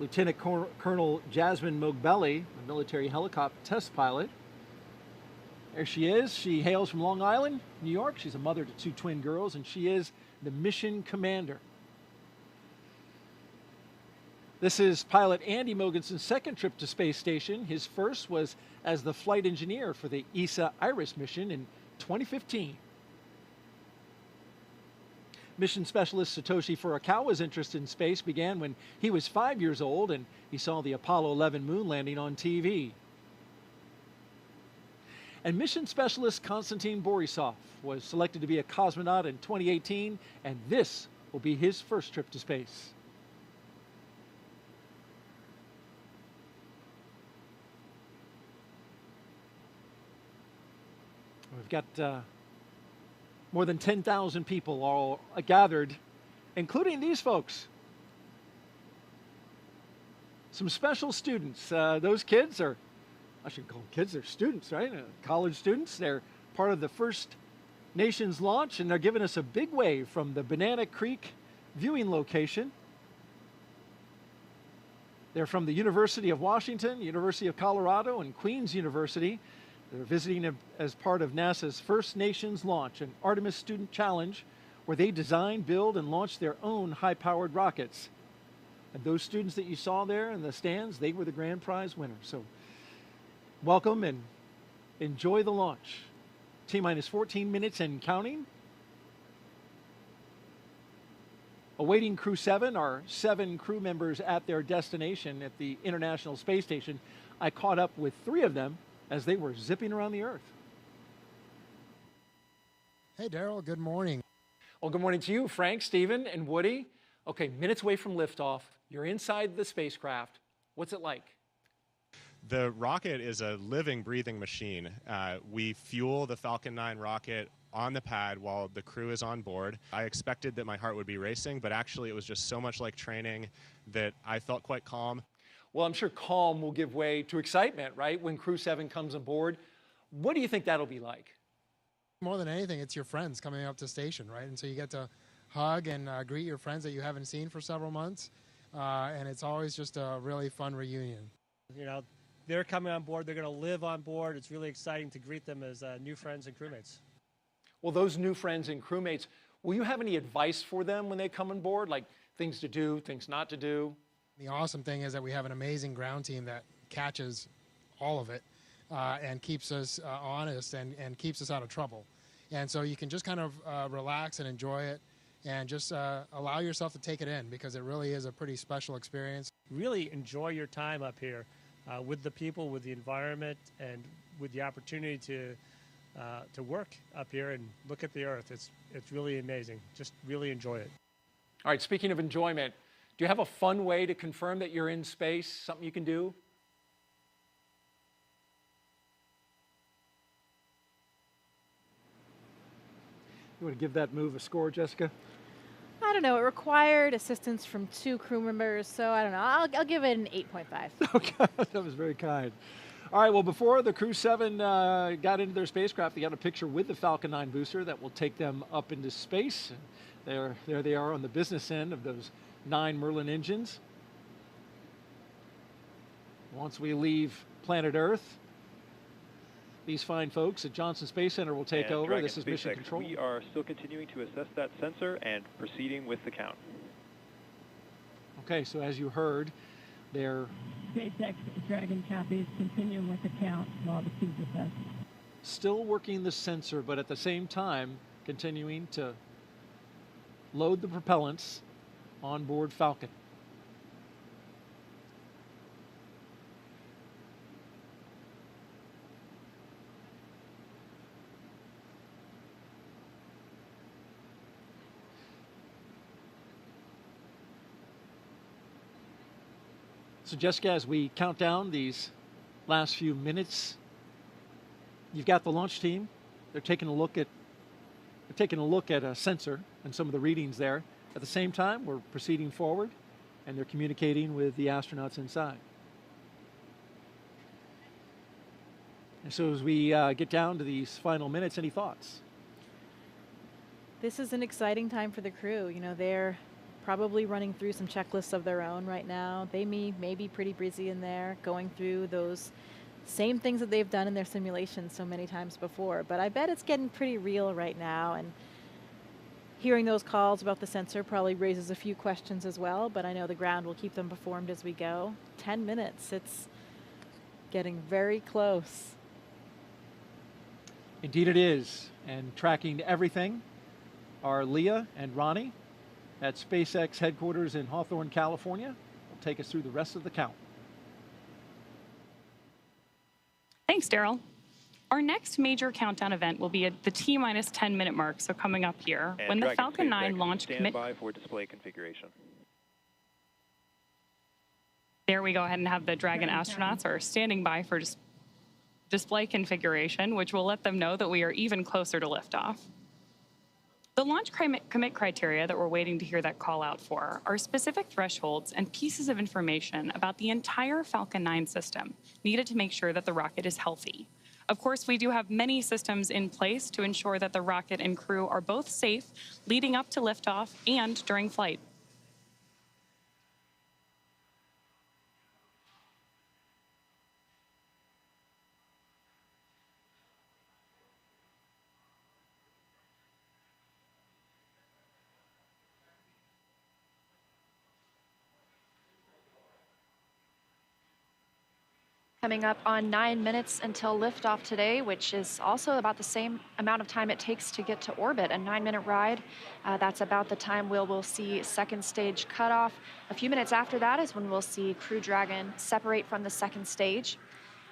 Lieutenant Colonel Jasmine Mogbelli, a military helicopter test pilot. There she is. She hails from Long Island, New York. She's a mother to 2 twin girls, and she is the mission commander. This is pilot Andy Mogensen's second trip to space station. His first was as the flight engineer for the ESA IRIS mission in 2015. Mission specialist Satoshi Furukawa's interest in space began when he was 5 years old and he saw the Apollo 11 moon landing on TV. And mission specialist Konstantin Borisov was selected to be a cosmonaut in 2018, and this will be his first trip to space. We've got more than 10,000 people all gathered, including these folks. Some special students. Those kids are, I should call them kids, they're students, right? College students. They're part of the First Nations launch, and they're giving us a big wave from the Banana Creek viewing location. They're from the University of Washington, University of Colorado, and Queen's University. They're visiting as part of NASA's First Nations launch, an Artemis Student Challenge, where they design, build, and launch their own high-powered rockets. And those students that you saw there in the stands, they were the grand prize winners. So welcome and enjoy the launch. T-minus 14 minutes and counting. Awaiting Crew-7 are 7 crew members at their destination at the International Space Station. I caught up with 3 of them as they were zipping around the Earth. Hey, Daryl, good morning. Well, good morning to you, Frank, Stephen, and Woody. Okay, minutes away from liftoff. You're inside the spacecraft. What's it like? The rocket is a living, breathing machine. We fuel the Falcon 9 rocket on the pad while the crew is on board. I expected that my heart would be racing, but actually it was just so much like training that I felt quite calm. Well, I'm sure calm will give way to excitement, right, when Crew-7 comes aboard. What do you think that'll be like? More than anything, it's your friends coming up to station, right? And so you get to hug and greet your friends that you haven't seen for several months. And it's always just a really fun reunion. You know, they're coming on board. They're going to live on board. It's really exciting to greet them as new friends and crewmates. Well, those new friends and crewmates, will you have any advice for them when they come on board, like things to do, things not to do? The awesome thing is that we have an amazing ground team that catches all of it and keeps us honest and keeps us out of trouble. And so you can just kind of relax and enjoy it and just allow yourself to take it in, because it really is a pretty special experience. Really enjoy your time up here with the people, with the environment, and with the opportunity to work up here and look at the Earth. It's really amazing. Just really enjoy it. All right, speaking of enjoyment, Do you have a fun way to confirm that you're in space, something you can do? You want to give that move a score, Jessica? I don't know. It required assistance from 2 crew members, so I don't know. I'll give it an 8.5. Okay, that was very kind. All right, well, before the Crew-7 got into their spacecraft, they got a picture with the Falcon 9 booster that will take them up into space. There they are on the business end of those 9 Merlin engines. Once we leave planet Earth, these fine folks at Johnson Space Center will take over. Dragon This is mission SpaceX, control. we are still continuing to assess that sensor and proceeding with the count. Okay, so as you heard, they're SpaceX Dragon copies, continuing with the count while the feed assessed. still working the sensor, but at the same time continuing to load the propellants on board Falcon. So Jessica, as we count down these last few minutes, you've got the launch team. They're taking a look at a sensor and some of the readings there. At the same time, we're proceeding forward, and they're communicating with the astronauts inside. And so as we get down to these final minutes, any thoughts? This is an exciting time for the crew. You know, they're probably running through some checklists of their own right now. They may be pretty busy in there, going through those same things that they've done in their simulations so many times before. But I bet it's getting pretty real right now, and hearing those calls about the sensor probably raises a few questions as well, but I know the ground will keep them informed as we go. 10 minutes, it's getting very close. Indeed it is. And tracking everything are Leah and Ronnie at SpaceX headquarters in Hawthorne, California. Will take us through the rest of the count. Thanks, Daryl. Our next major countdown event will be at the T-minus 10-minute mark, so coming up here, And when the Dragon Falcon 9 SpaceX, launch stand by for display configuration. There we go ahead and have the Dragon astronauts are standing by for display configuration, which will let them know that we are even closer to liftoff. The launch commit criteria that we're waiting to hear that call out for are specific thresholds and pieces of information about the entire Falcon 9 system needed to make sure that the rocket is healthy. Of course, we do have many systems in place to ensure that the rocket and crew are both safe leading up to liftoff and during flight. Coming up on 9 minutes until liftoff today, which is also about the same amount of time it takes to get to orbit, a 9-minute ride. That's about the time we'll see second stage cutoff. A few minutes after that is when we'll see Crew Dragon separate from the second stage.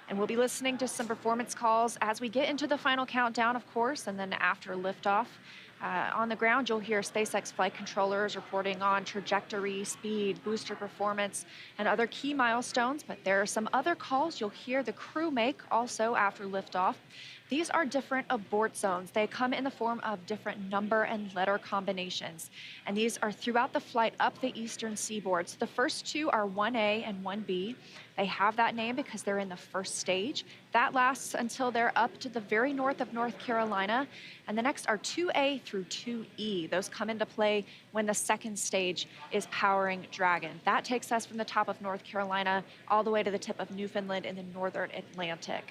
And we'll be listening to some performance calls as we get into the final countdown, of course, and then after liftoff. On the ground, you'll hear SpaceX flight controllers reporting on trajectory, speed, booster performance, and other key milestones. But there are some other calls you'll hear the crew make also after liftoff. These are different abort zones. They come in the form of different number and letter combinations. And these are throughout the flight up the eastern seaboard. So the first two are 1A and 1B. They have that name because they're in the first stage. That lasts until they're up to the very north of North Carolina. And the next are 2A through 2E. Those come into play when the second stage is powering Dragon. That takes us from the top of North Carolina all the way to the tip of Newfoundland in the northern Atlantic.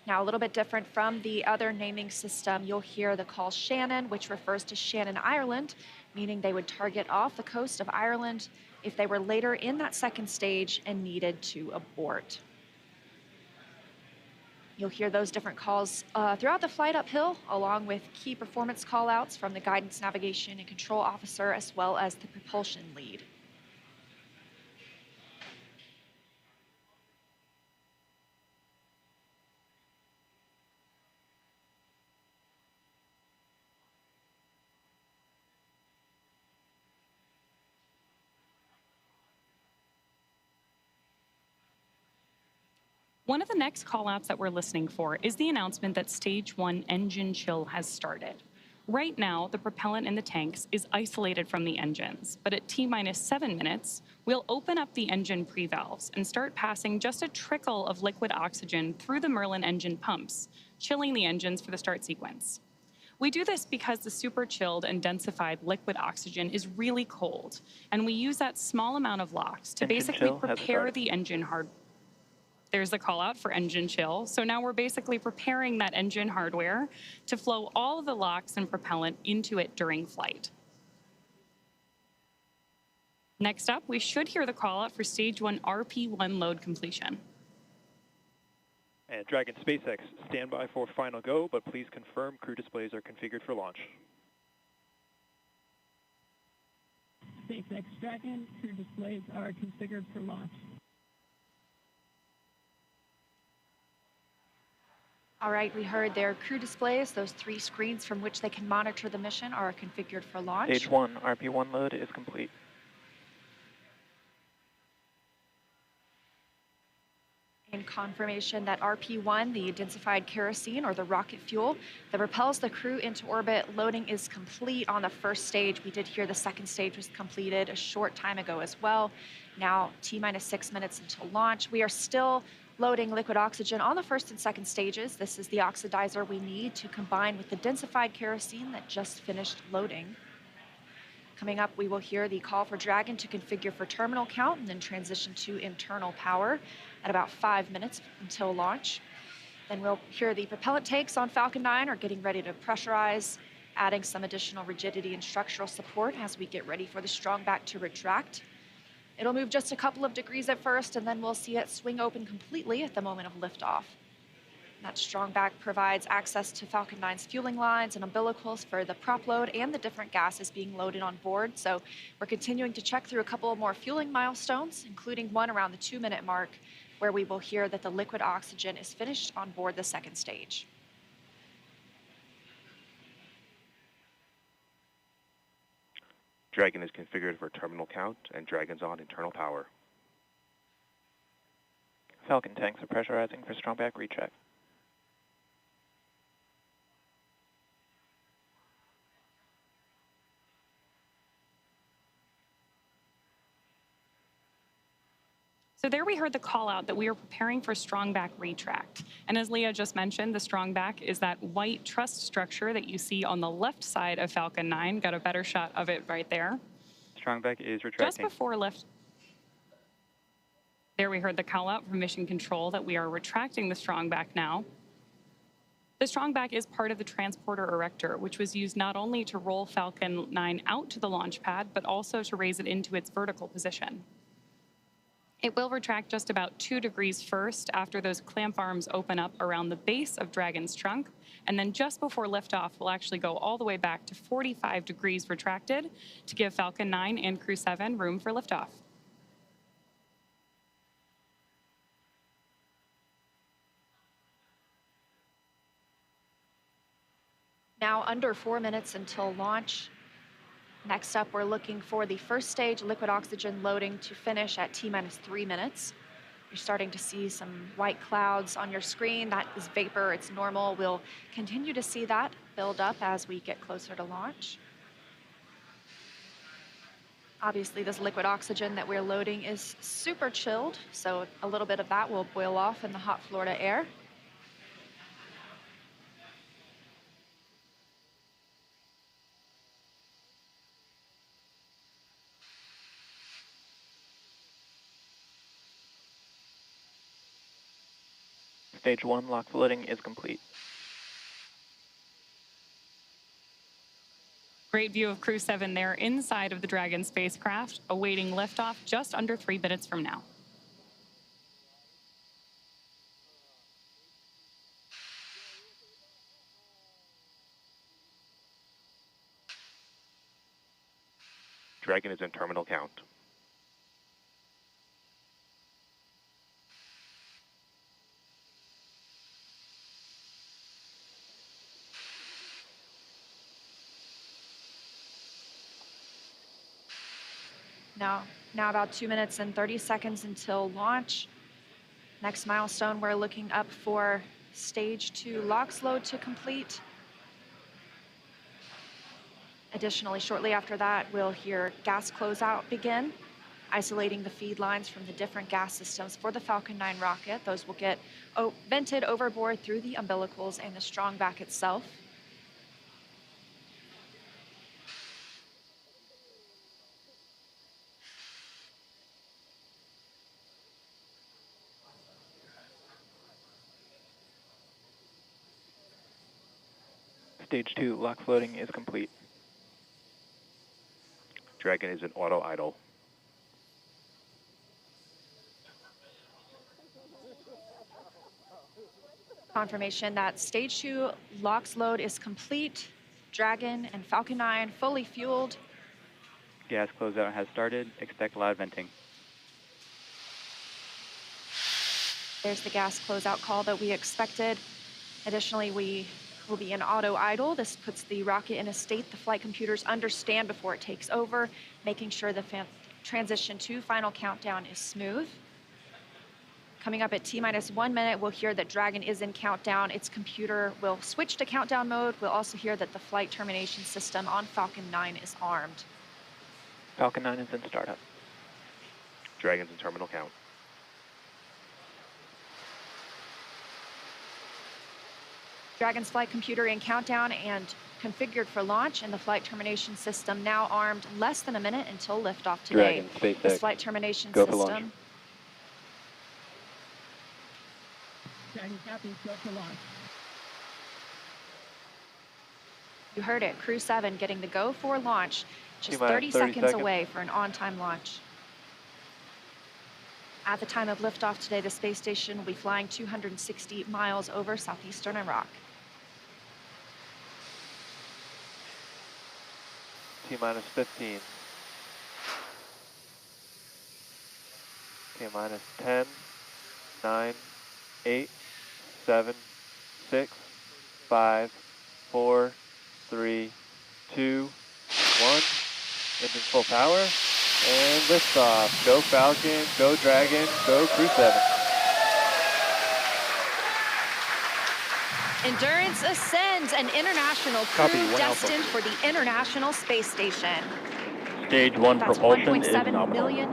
Now, a little bit different from the other naming system, you'll hear the call Shannon, which refers to Shannon, Ireland, meaning they would target off the coast of Ireland if they were later in that second stage and needed to abort. You'll hear those different calls throughout the flight uphill, along with key performance callouts from the guidance, navigation, and control officer, as well as the propulsion lead. One of the next callouts that we're listening for is the announcement that Stage 1 engine chill has started. Right now, the propellant in the tanks is isolated from the engines, but at T-minus 7 minutes, we'll open up the engine pre-valves and start passing just a trickle of liquid oxygen through the Merlin engine pumps, chilling the engines for the start sequence. We do this because the super chilled and densified liquid oxygen is really cold, and we use that small amount of LOX to basically prepare the engine hardware. There's the call out for engine chill. So now we're basically preparing that engine hardware to flow all of the LOX and propellant into it during flight. Next up, we should hear the call out for Stage 1 RP1 load completion. And Dragon SpaceX, stand by for final go, but please confirm crew displays are configured for launch. SpaceX Dragon, crew displays are configured for launch. All right, we heard their crew displays. Those 3 screens from which they can monitor the mission are configured for launch. Stage 1 RP1 load is complete. In confirmation that RP1, the densified kerosene or the rocket fuel that propels the crew into orbit, loading is complete on the first stage. We did hear the second stage was completed a short time ago as well. Now T-minus 6 minutes until launch. We are still loading liquid oxygen on the first and second stages. This is the oxidizer we need to combine with the densified kerosene that just finished loading. Coming up, we will hear the call for Dragon to configure for terminal count and then transition to internal power at about 5 minutes until launch. Then we'll hear the propellant tanks on Falcon 9 are getting ready to pressurize, adding some additional rigidity and structural support as we get ready for the strong back to retract. It'll move just a couple of degrees at first, and then we'll see it swing open completely at the moment of liftoff. That strong back provides access to Falcon 9's fueling lines and umbilicals for the prop load and the different gases being loaded on board. So we're continuing to check through a couple of more fueling milestones, including one around the 2-minute mark, where we will hear that the liquid oxygen is finished on board the second stage. Dragon is configured for terminal count, and Dragon's on internal power. Falcon tanks are pressurizing for strong back recheck. So there we heard the call out that we are preparing for strong back retract. And as Leah just mentioned, the strong back is that white truss structure that you see on the left side of Falcon 9. Got a better shot of it right there. Strong back is retracting. Just before lift. There we heard the call out from Mission Control that we are retracting the strong back now. The strong back is part of the transporter erector, which was used not only to roll Falcon 9 out to the launch pad, but also to raise it into its vertical position. It will retract just about 2 degrees first after those clamp arms open up around the base of Dragon's trunk, and then just before liftoff, we'll actually go all the way back to 45 degrees retracted to give Falcon 9 and Crew-7 room for liftoff. Now under 4 minutes until launch. Next up, we're looking for the first stage liquid oxygen loading to finish at T-minus 3 minutes. You're starting to see some white clouds on your screen. That is vapor, it's normal. We'll continue to see that build up as we get closer to launch. Obviously, this liquid oxygen that we're loading is super chilled, so a little bit of that will boil off in the hot Florida air. Stage 1 LOX loading is complete. Great view of Crew-7 there inside of the Dragon spacecraft, awaiting liftoff just under 3 minutes from now. Dragon is in terminal count. Now about 2 minutes and 30 seconds until launch. Next milestone, we're looking up for stage 2 LOX load to complete. Additionally, shortly after that, we'll hear gas closeout begin, isolating the feed lines from the different gas systems for the Falcon 9 rocket. Those will get vented overboard through the umbilicals and the strong back itself. Stage 2 LOX loading is complete. Dragon is in auto idle. Confirmation that stage 2 LOX load is complete. Dragon and Falcon 9 fully fueled. Gas closeout has started. Expect loud venting. There's the gas closeout call that we expected. Additionally, we will be in auto idle. This puts the rocket in a state the flight computers understand before it takes over, making sure the transition to final countdown is smooth. Coming up at T-minus 1 minute, we'll hear that Dragon is in countdown. Its computer will switch to countdown mode. We'll also hear that the flight termination system on Falcon 9 is armed. Falcon 9 is in startup. Dragon's in terminal count. Dragon's flight computer in countdown and configured for launch, and the flight termination system now armed. Less than a minute until liftoff today. Dragon, SpaceX, this flight termination go for system. launch. Dragon copy, go for launch. You heard it, Crew-7 getting the go for launch, just T-minus 30 30 seconds seconds away for an on-time launch. At the time of liftoff today, the space station will be flying 260 miles over southeastern Iraq. T-minus 15. T-minus 10, 9, 8, 7, 6, 5, 4, 3, 2, 1. Engine full power. And liftoff. Go Falcon, go Dragon, go Crew-7. Endurance ascends, an international Copy, crew 1 destined Alpha. for the International Space Station. Stage 1 That's propulsion is 1.7 nominal. million.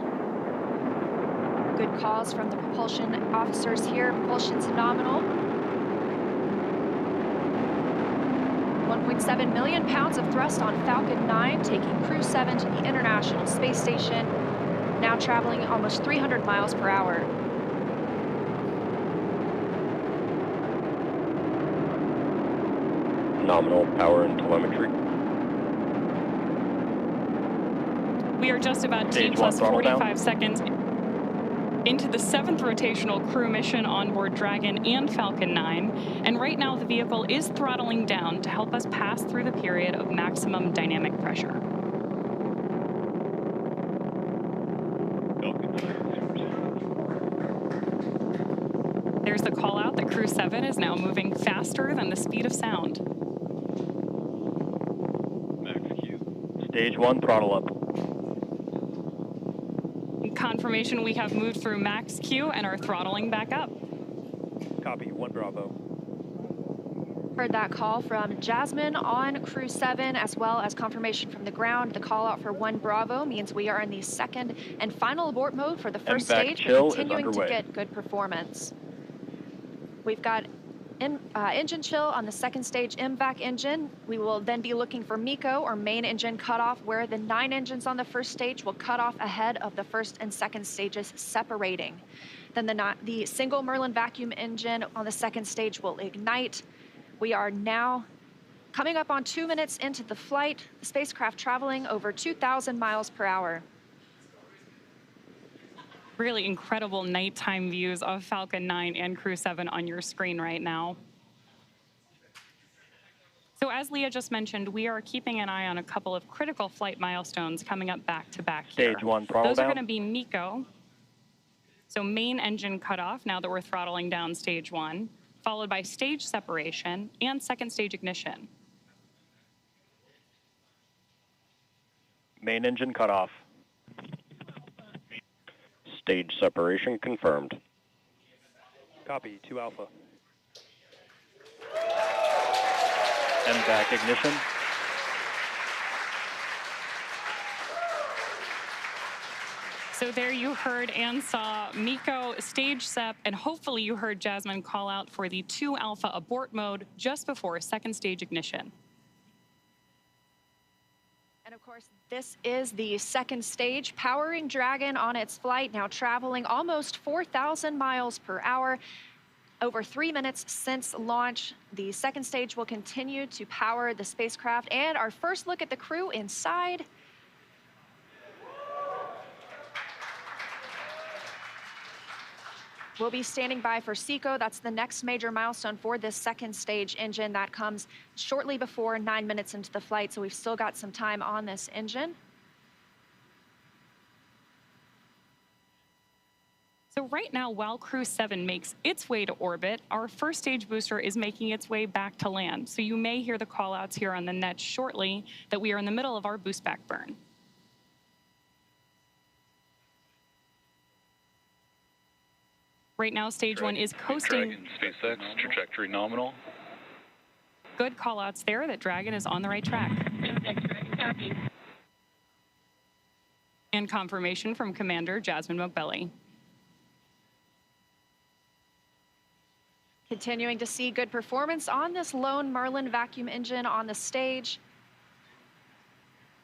Good calls from the propulsion officers here. Propulsion's nominal. 1.7 million pounds of thrust on Falcon 9, taking Crew-7 to the International Space Station, now traveling almost 300 miles per hour. Nominal power and telemetry. We are just about T Stage plus 1 throttle down. 45 seconds into the 7th rotational crew mission on board Dragon and Falcon 9, and right now the vehicle is throttling down to help us pass through the period of maximum dynamic pressure. There's the call out that Crew-7 is now moving faster than the speed of sound. Max Q. Stage 1 throttle up. Confirmation we have moved through max Q and are throttling back up. Copy, 1 Bravo. Heard that call from Jasmine on Crew-7, as well as confirmation from the ground. The call out for 1 Bravo means we are in the second and final abort mode for the first MVAC stage, chill is continuing to underway. get good performance. We've got engine chill on the second stage MVAC engine. We will then be looking for MECO, or main engine cutoff, where the 9 engines on the first stage will cut off ahead of the first and second stages, separating. Then the single Merlin vacuum engine on the second stage will ignite. We are now coming up on 2 minutes into the flight, the spacecraft traveling over 2,000 miles per hour. Really incredible nighttime views of Falcon 9 and Crew-7 on your screen right now. So as Leah just mentioned, we are keeping an eye on a couple of critical flight milestones coming up back to back here. Stage 1 throttle Those down. are going to be MECO, so main engine cutoff now that we're throttling down stage 1, followed by stage separation and second stage ignition. Main engine cutoff. Stage separation confirmed. Copy, 2 Alpha. MVAC ignition. So there you heard and saw Miko stage SEP, and hopefully you heard Jasmine call out for the 2 Alpha abort mode just before second stage ignition. And of course, this is the second stage, powering Dragon on its flight, now traveling almost 4,000 miles per hour. Over 3 minutes since launch, the second stage will continue to power the spacecraft. And our first look at the crew inside. We'll be standing by for SECO. That's the next major milestone for this second stage engine. That comes shortly before 9 minutes into the flight, so we've still got some time on this engine. So right now, while Crew-7 makes its way to orbit, our first stage booster is making its way back to land. So you may hear the call-outs here on the net shortly that we are in the middle of our boost back burn. Right now, stage 1 is coasting. Dragon, SpaceX, trajectory nominal. Good call-outs there that Dragon is on the right track. And confirmation from Commander Jasmine Mogbelli. Continuing to see good performance on this lone Merlin vacuum engine on the stage.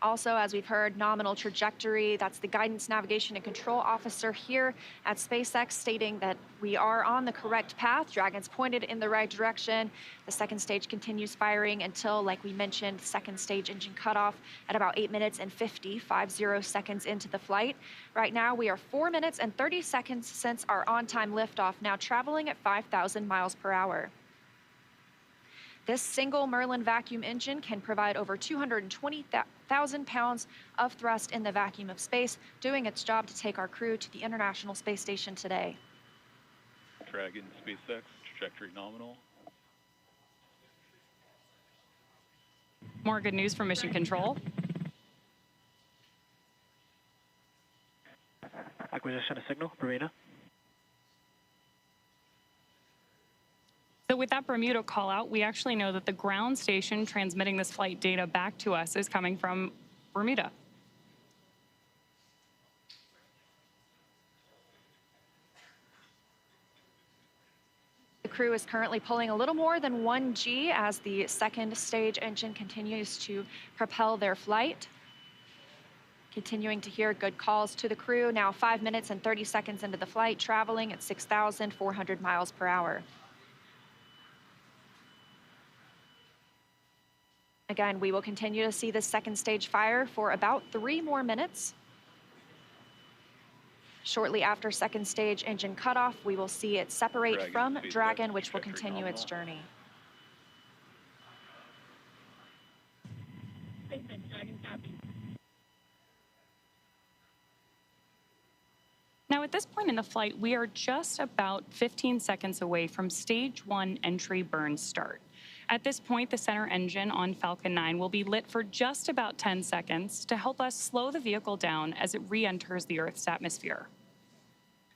Also, as we've heard, nominal trajectory. That's the guidance, navigation, and control officer here at SpaceX stating that we are on the correct path. Dragon's pointed in the right direction. The second stage continues firing until, like we mentioned, second stage engine cutoff at about 8 minutes and 50 seconds into the flight. Right now, we are 4 minutes and 30 seconds since our on-time liftoff, now traveling at 5,000 miles per hour. This single Merlin vacuum engine can provide over 220,000 pounds of thrust in the vacuum of space, doing its job to take our crew to the International Space Station today. Dragon, SpaceX, trajectory nominal. More good news from Mission Control. Acquisition of signal, Bermuda. So with that Bermuda call out, we actually know that the ground station transmitting this flight data back to us is coming from Bermuda. The crew is currently pulling a little more than 1 G as the second stage engine continues to propel their flight. Continuing to hear good calls to the crew, now 5 minutes and 30 seconds into the flight, traveling at 6,400 miles per hour. Again, we will continue to see the second stage fire for about 3 more minutes. Shortly after second stage engine cutoff, we will see it separate from Dragon, which will continue its journey. Now, at this point in the flight, we are just about 15 seconds away from stage 1 entry burn start. At this point, the center engine on Falcon 9 will be lit for just about 10 seconds to help us slow the vehicle down as it re-enters the Earth's atmosphere.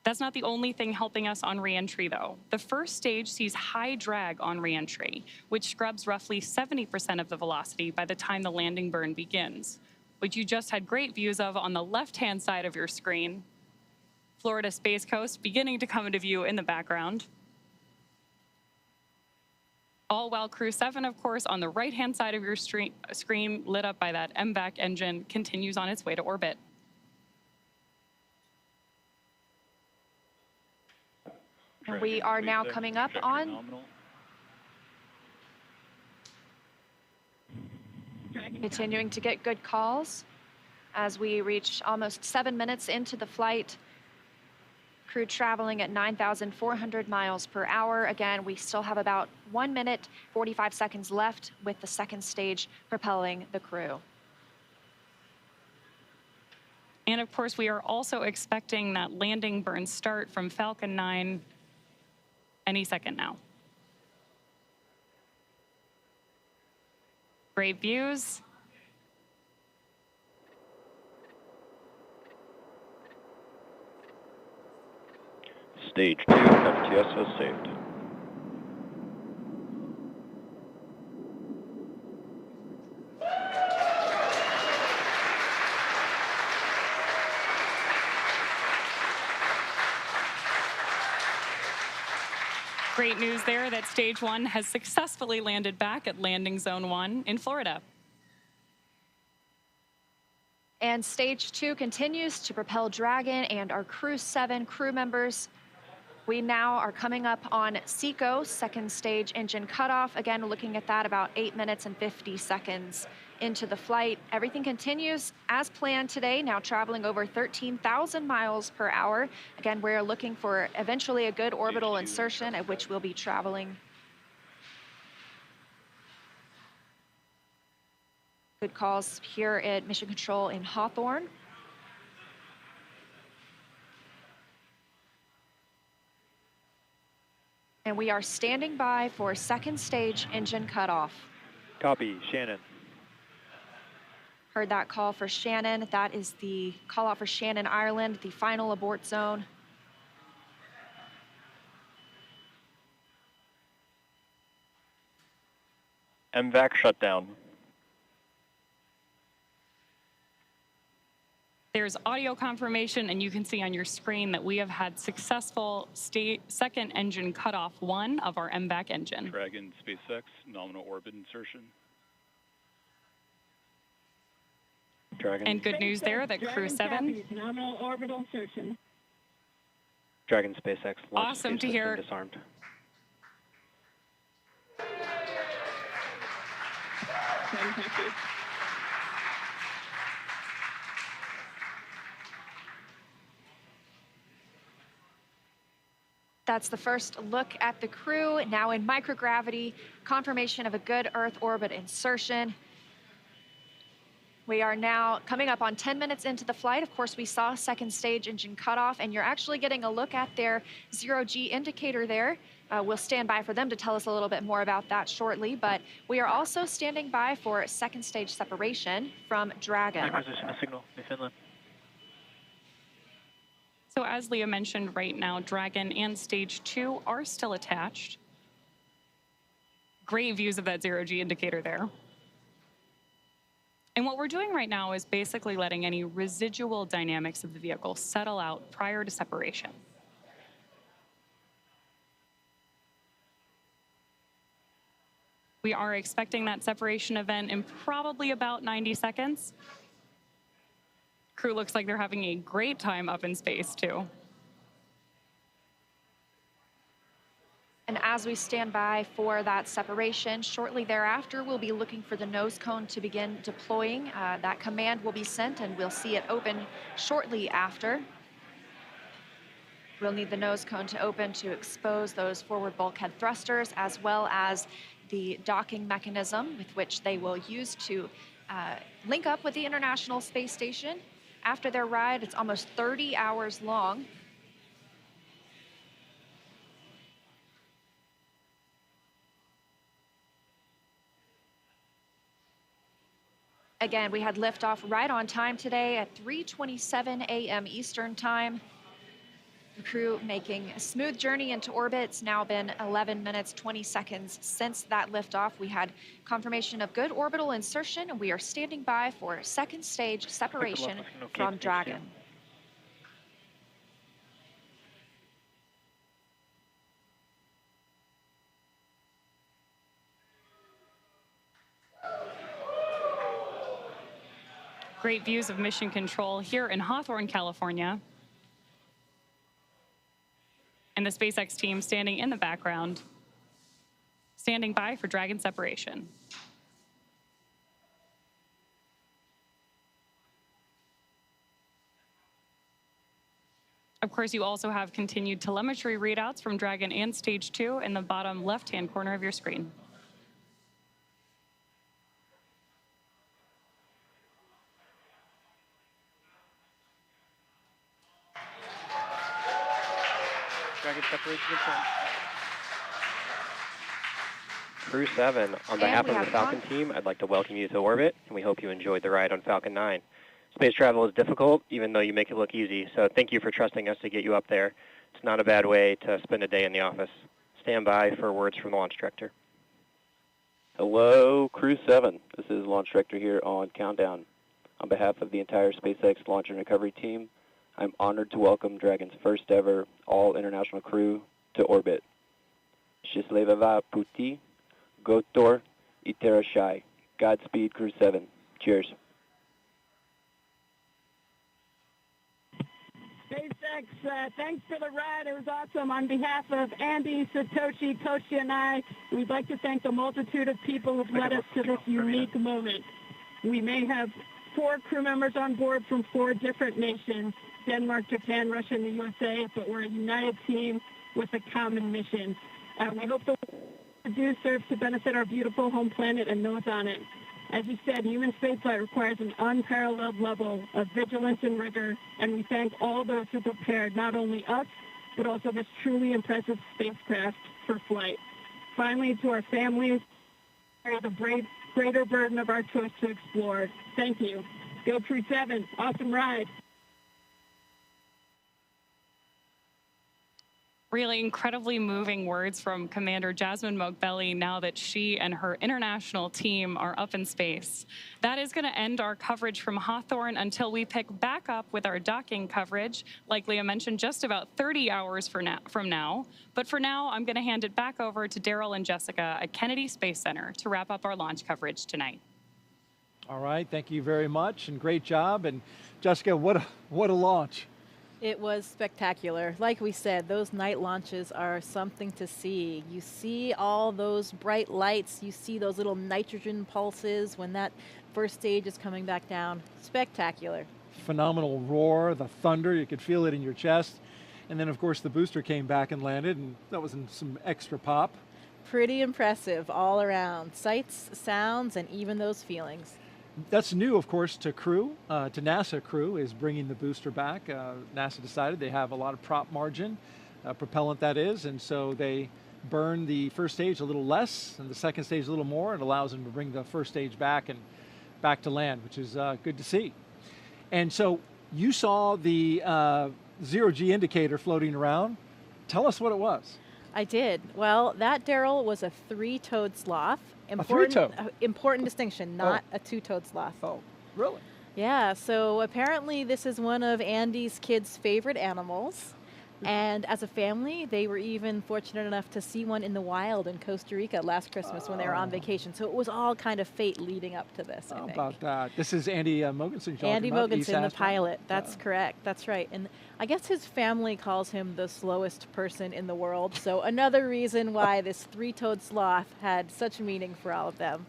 That's not the only thing helping us on re-entry, though. The first stage sees high drag on re-entry, which scrubs roughly 70% of the velocity by the time the landing burn begins, which you just had great views of on the left-hand side of your screen. Florida Space Coast beginning to come into view in the background. All while Crew-7, of course, on the right-hand side of your screen, lit up by that MVAC engine, continues on its way to orbit. And we are now coming up on continuing to get good calls as we reach almost 7 minutes into the flight. Crew traveling at 9,400 miles per hour. Again, we still have about 1 minute, 45 seconds left with the second stage propelling the crew. And of course, we are also expecting that landing burn start from Falcon 9 any second now. Great views. Stage 2 FTS has saved. Great news there that Stage 1 has successfully landed back at Landing Zone 1 in Florida. And Stage 2 continues to propel Dragon and our Crew-7 crew members. We now are coming up on SECO, second stage engine cutoff. Again, looking at that about 8 minutes and 50 seconds into the flight. Everything continues as planned today, now traveling over 13,000 miles per hour. Again, we're looking for eventually a good orbital insertion at which we'll be traveling. Good calls here at Mission Control in Hawthorne. And we are standing by for second stage engine cutoff. Copy, Shannon. Heard that call for Shannon. That is the call out for Shannon, Ireland, the final abort zone. MVAC shutdown. There's audio confirmation, and you can see on your screen that we have had successful second engine cutoff 1 of our MVAC engine. Dragon, SpaceX, nominal orbit insertion. Dragon. And good news there that Crew-7. Nominal orbital insertion. Dragon, SpaceX. Awesome to hear. Disarmed. That's the first look at the crew, now in microgravity, confirmation of a good Earth orbit insertion. We are now coming up on 10 minutes into the flight. Of course, we saw second stage engine cutoff, and you're actually getting a look at their zero-G indicator there. We'll stand by for them to tell us a little bit more about that shortly, but we are also standing by for second stage separation from Dragon. Acquisition of signal in Finland. So as Leah mentioned, right now, Dragon and Stage 2 are still attached. Great views of that zero-G indicator there. And what we're doing right now is basically letting any residual dynamics of the vehicle settle out prior to separation. We are expecting that separation event in probably about 90 seconds. Crew looks like they're having a great time up in space, too. And as we stand by for that separation, shortly thereafter, we'll be looking for the nose cone to begin deploying. That command will be sent, and we'll see it open shortly after. We'll need the nose cone to open to expose those forward bulkhead thrusters, as well as the docking mechanism with which they will use to link up with the International Space Station. After their ride, it's almost 30 hours long. Again, we had liftoff right on time today at 3:27 a.m. Eastern Time. The crew making a smooth journey into orbit. It's now been 11 minutes, 20 seconds since that liftoff. We had confirmation of good orbital insertion, and we are standing by for second stage separation from Dragon. Great views of Mission Control here in Hawthorne, California. And the SpaceX team standing in the background, standing by for Dragon separation. Of course, you also have continued telemetry readouts from Dragon and Stage 2 in the bottom left-hand corner of your screen. Dragon separation confirmed. Crew-7, on behalf of the Falcon team, I'd like to welcome you to orbit, and we hope you enjoyed the ride on Falcon 9. Space travel is difficult, even though you make it look easy, so thank you for trusting us to get you up there. It's not a bad way to spend a day in the office. Stand by for words from the launch director. Hello, Crew-7. This is Launch Director here on Countdown. On behalf of the entire SpaceX Launch and Recovery team, I'm honored to welcome Dragon's first ever all-international crew to orbit. Счастливого пути, Gotor, Iterashai. Godspeed, Crew-7. Cheers. SpaceX, thanks for the ride. It was awesome. On behalf of Andy, Satoshi, Koshi, and I, we'd like to thank the multitude of people who've led us to this unique moment. We may have 4 crew members on board from 4 different nations, Denmark, Japan, Russia, and the USA, but we're a united team with a common mission. We hope the work we do serves to benefit our beautiful home planet and those on it. As you said, human spaceflight requires an unparalleled level of vigilance and rigor, and we thank all those who prepared not only us, but also this truly impressive spacecraft for flight. Finally, to our families, carry the greater burden of our choice to explore. Thank you. Go Crew-7. Awesome ride. Really incredibly moving words from Commander Jasmine Mogbelli now that she and her international team are up in space. That is going to end our coverage from Hawthorne until we pick back up with our docking coverage, like Leah mentioned, just about 30 hours from now. But for now, I'm going to hand it back over to Daryl and Jessica at Kennedy Space Center to wrap up our launch coverage tonight. All right, thank you very much, and great job. And Jessica, what a launch. It was spectacular. Like we said, those night launches are something to see. You see all those bright lights. You see those little nitrogen pulses when that first stage is coming back down. Spectacular. Phenomenal roar, the thunder, you could feel it in your chest. And then, of course, the booster came back and landed, and that was some extra pop. Pretty impressive all around. Sights, sounds, and even those feelings. That's new, of course, to Crew, to NASA Crew, is bringing the booster back. NASA decided they have a lot of prop margin, propellant that is, and so they burn the first stage a little less and the second stage a little more. It allows them to bring the first stage back and back to land, which is good to see. And so you saw the zero-G indicator floating around. Tell us what it was. I did. Well, that, Daryl, was a 3-toed sloth. Important distinction, not a 2-toed sloth. Oh, really? Yeah, so apparently this is one of Andy's kids' favorite animals. And as a family, they were even fortunate enough to see one in the wild in Costa Rica last Christmas when they were on vacation. So it was all kind of fate leading up to this, I think. How about that? This is Andy Mogensen. Andy Mogensen, the pilot. That's correct. That's right. And I guess his family calls him the slowest person in the world. So another reason why this 3-toed sloth had such meaning for all of them.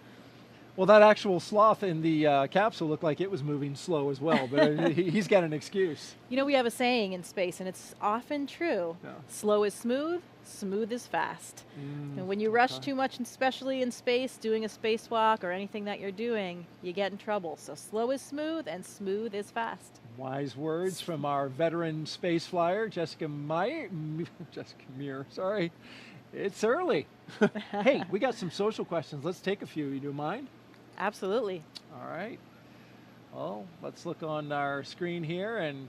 Well, that actual sloth in the capsule looked like it was moving slow as well, but he's got an excuse. You know, we have a saying in space, and it's often true. Yeah. Slow is smooth, smooth is fast. And when you rush too much, especially in space, doing a spacewalk or anything that you're doing, you get in trouble. So slow is smooth, and smooth is fast. Wise words from our veteran space flyer, Jessica Meir, sorry. It's early. Hey, we got some social questions. Let's take a few. You do mind? Absolutely. All right. Well, let's look on our screen here, and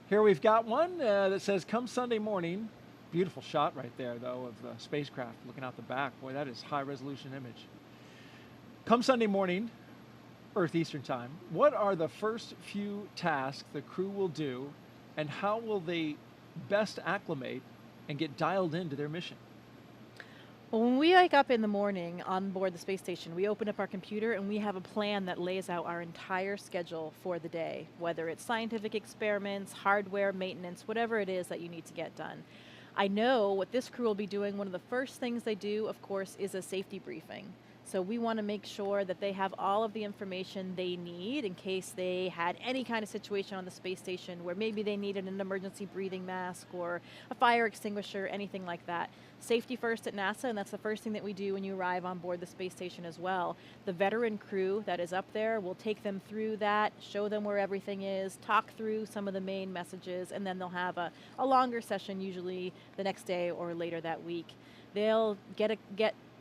here we've got one that says, come Sunday morning. Beautiful shot right there, though, of the spacecraft looking out the back. Boy, that is high-resolution image. Come Sunday morning, Earth Eastern Time, what are the first few tasks the crew will do, and how will they best acclimate and get dialed into their mission? Well, when we wake up in the morning on board the space station, we open up our computer and we have a plan that lays out our entire schedule for the day, whether it's scientific experiments, hardware, maintenance, whatever it is that you need to get done. I know what this crew will be doing. One of the first things they do, of course, is a safety briefing. So we want to make sure that they have all of the information they need in case they had any kind of situation on the space station where maybe they needed an emergency breathing mask or a fire extinguisher, anything like that. Safety first at NASA, and that's the first thing that we do when you arrive on board the space station as well. The veteran crew that is up there will take them through that, show them where everything is, talk through some of the main messages, and then they'll have a longer session usually the next day or later that week. They'll get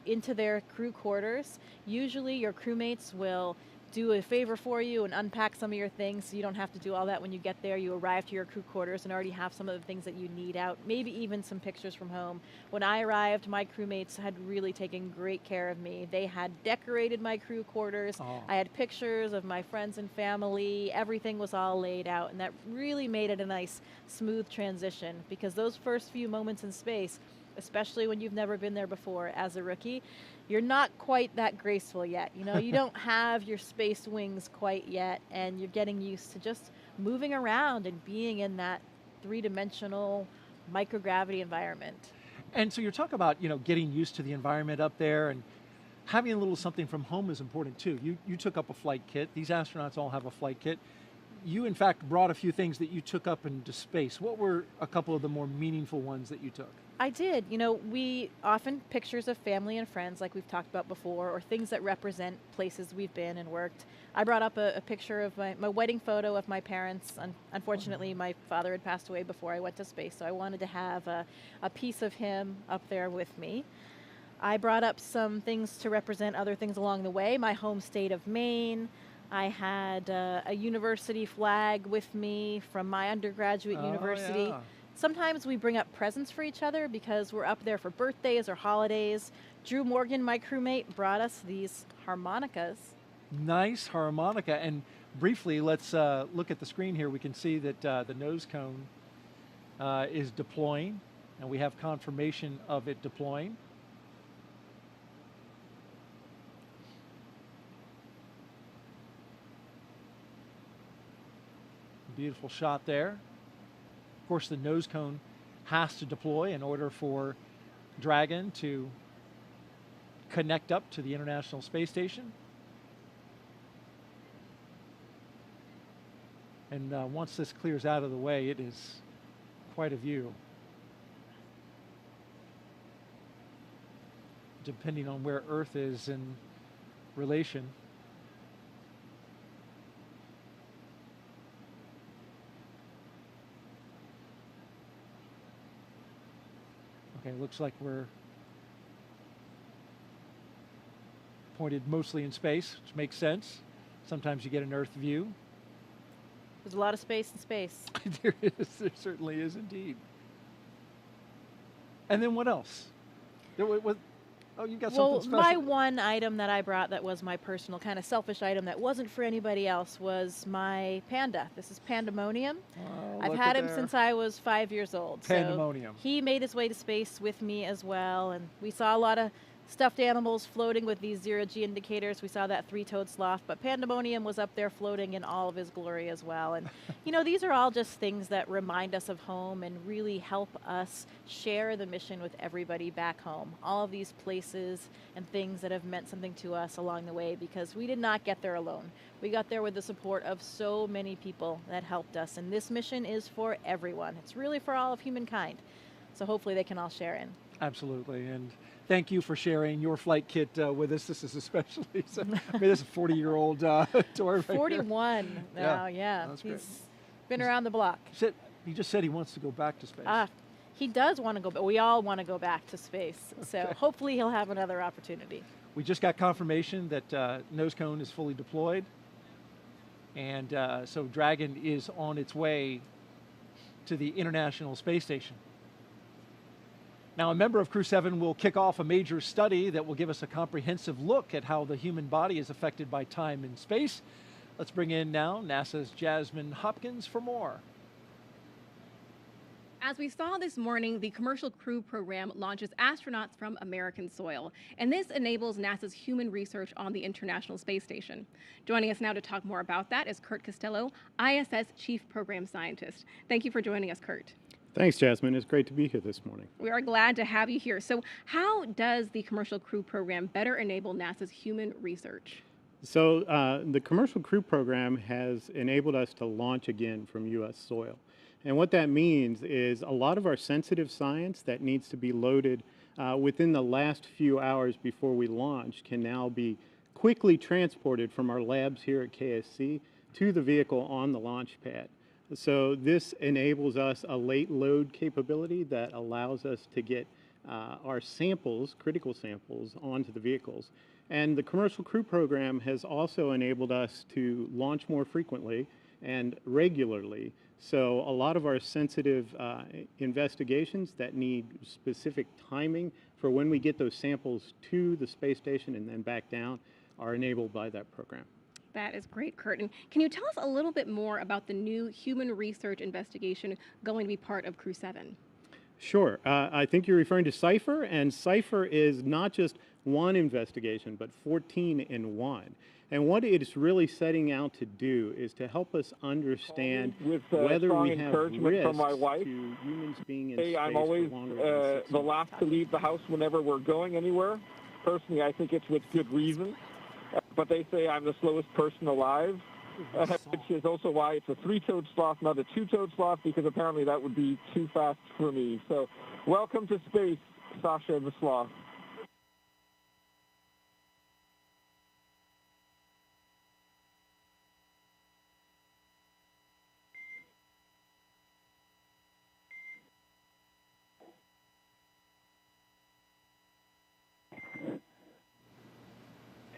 into their crew quarters. Usually your crewmates will do a favor for you and unpack some of your things so you don't have to do all that when you get there. You arrive to your crew quarters and already have some of the things that you need out, maybe even some pictures from home. When I arrived, my crewmates had really taken great care of me. They had decorated my crew quarters. I had pictures of my friends and family. Everything was all laid out, and that really made it a nice, smooth transition, because those first few moments in space, especially when you've never been there before as a rookie, you're not quite that graceful yet. You know, you don't have your space wings quite yet, and you're getting used to just moving around and being in that three-dimensional microgravity environment. And so you're talking about, you know, getting used to the environment up there, and having a little something from home is important too. You took up a flight kit. These astronauts all have a flight kit. You, in fact, brought a few things that you took up into space. What were a couple of the more meaningful ones that you took? I did. You know, we often pictures of family and friends, like we've talked about before, or things that represent places we've been and worked. I brought up a picture of my wedding photo of my parents. Unfortunately, my father had passed away before I went to space, so I wanted to have a piece of him up there with me. I brought up some things to represent other things along the way. My home state of Maine. I had a university flag with me from my undergraduate university. Yeah. Sometimes we bring up presents for each other because we're up there for birthdays or holidays. Drew Morgan, my crewmate, brought us these harmonicas. Nice harmonica. And briefly, let's look at the screen here. We can see that the nose cone is deploying, and we have confirmation of it deploying. Beautiful shot there. Of course, the nose cone has to deploy in order for Dragon to connect up to the International Space Station. And once this clears out of the way, it is quite a view. Depending on where Earth is in relation. Okay, looks like we're pointed mostly in space, which makes sense. Sometimes you get an Earth view. There's a lot of space in space. There is. There certainly is indeed. And then what else? Oh, you got something special. My one item that I brought that was my personal kind of selfish item that wasn't for anybody else was my panda. This is Pandemonium. Oh, I've had him since I was 5 years old. Pandemonium. So he made his way to space with me as well, and we saw a lot of stuffed animals floating with these zero-G indicators. We saw that three-toed sloth, but Pandemonium was up there floating in all of his glory as well. And, you know, these are all just things that remind us of home and really help us share the mission with everybody back home. All of these places and things that have meant something to us along the way, because we did not get there alone. We got there with the support of so many people that helped us. And this mission is for everyone. It's really for all of humankind. So hopefully they can all share in. Absolutely. And thank you for sharing your flight kit with us. This is especially, I mean, this is a 40-year-old tour. Right 41 here. now, yeah. That's He's great. been around the block. He just said he wants to go back to space. He does want to go, but we all want to go back to space. So hopefully he'll have another opportunity. We just got confirmation that nose cone is fully deployed. And so Dragon is on its way to the International Space Station. Now, a member of Crew-7 will kick off a major study that will give us a comprehensive look at how the human body is affected by time and space. Let's bring in now NASA's Jasmine Hopkins for more. As we saw this morning, the Commercial Crew program launches astronauts from American soil, and this enables NASA's human research on the International Space Station. Joining us now to talk more about that is Kurt Costello, ISS Chief Program Scientist. Thank you for joining us, Kurt. Thanks, Jasmine. It's great to be here this morning. We are glad to have you here. So how does the Commercial Crew program better enable NASA's human research? So the Commercial Crew program has enabled us to launch again from U.S. soil. And what that means is a lot of our sensitive science that needs to be loaded within the last few hours before we launch can now be quickly transported from our labs here at KSC to the vehicle on the launch pad. So this enables us a late load capability that allows us to get our samples, critical samples, onto the vehicles. And the Commercial Crew program has also enabled us to launch more frequently and regularly. So a lot of our sensitive investigations that need specific timing for when we get those samples to the space station and then back down are enabled by that program. That is great, Kurt. And can you tell us a little bit more about the new human research investigation going to be part of Crew-7? Sure. I think you're referring to CIPHER, and CIPHER is not just one investigation, but 14 in one. And what it is really setting out to do is to help us understand whether we have risk from my wife. to humans being in Hey, space I'm always for longer than 6 the months. last to leave the house whenever we're going anywhere. Personally, I think it's with good reason. But they say I'm the slowest person alive, which is also why it's a three-toed sloth, not a two-toed sloth, because apparently that would be too fast for me. So welcome to space, Sasha the sloth.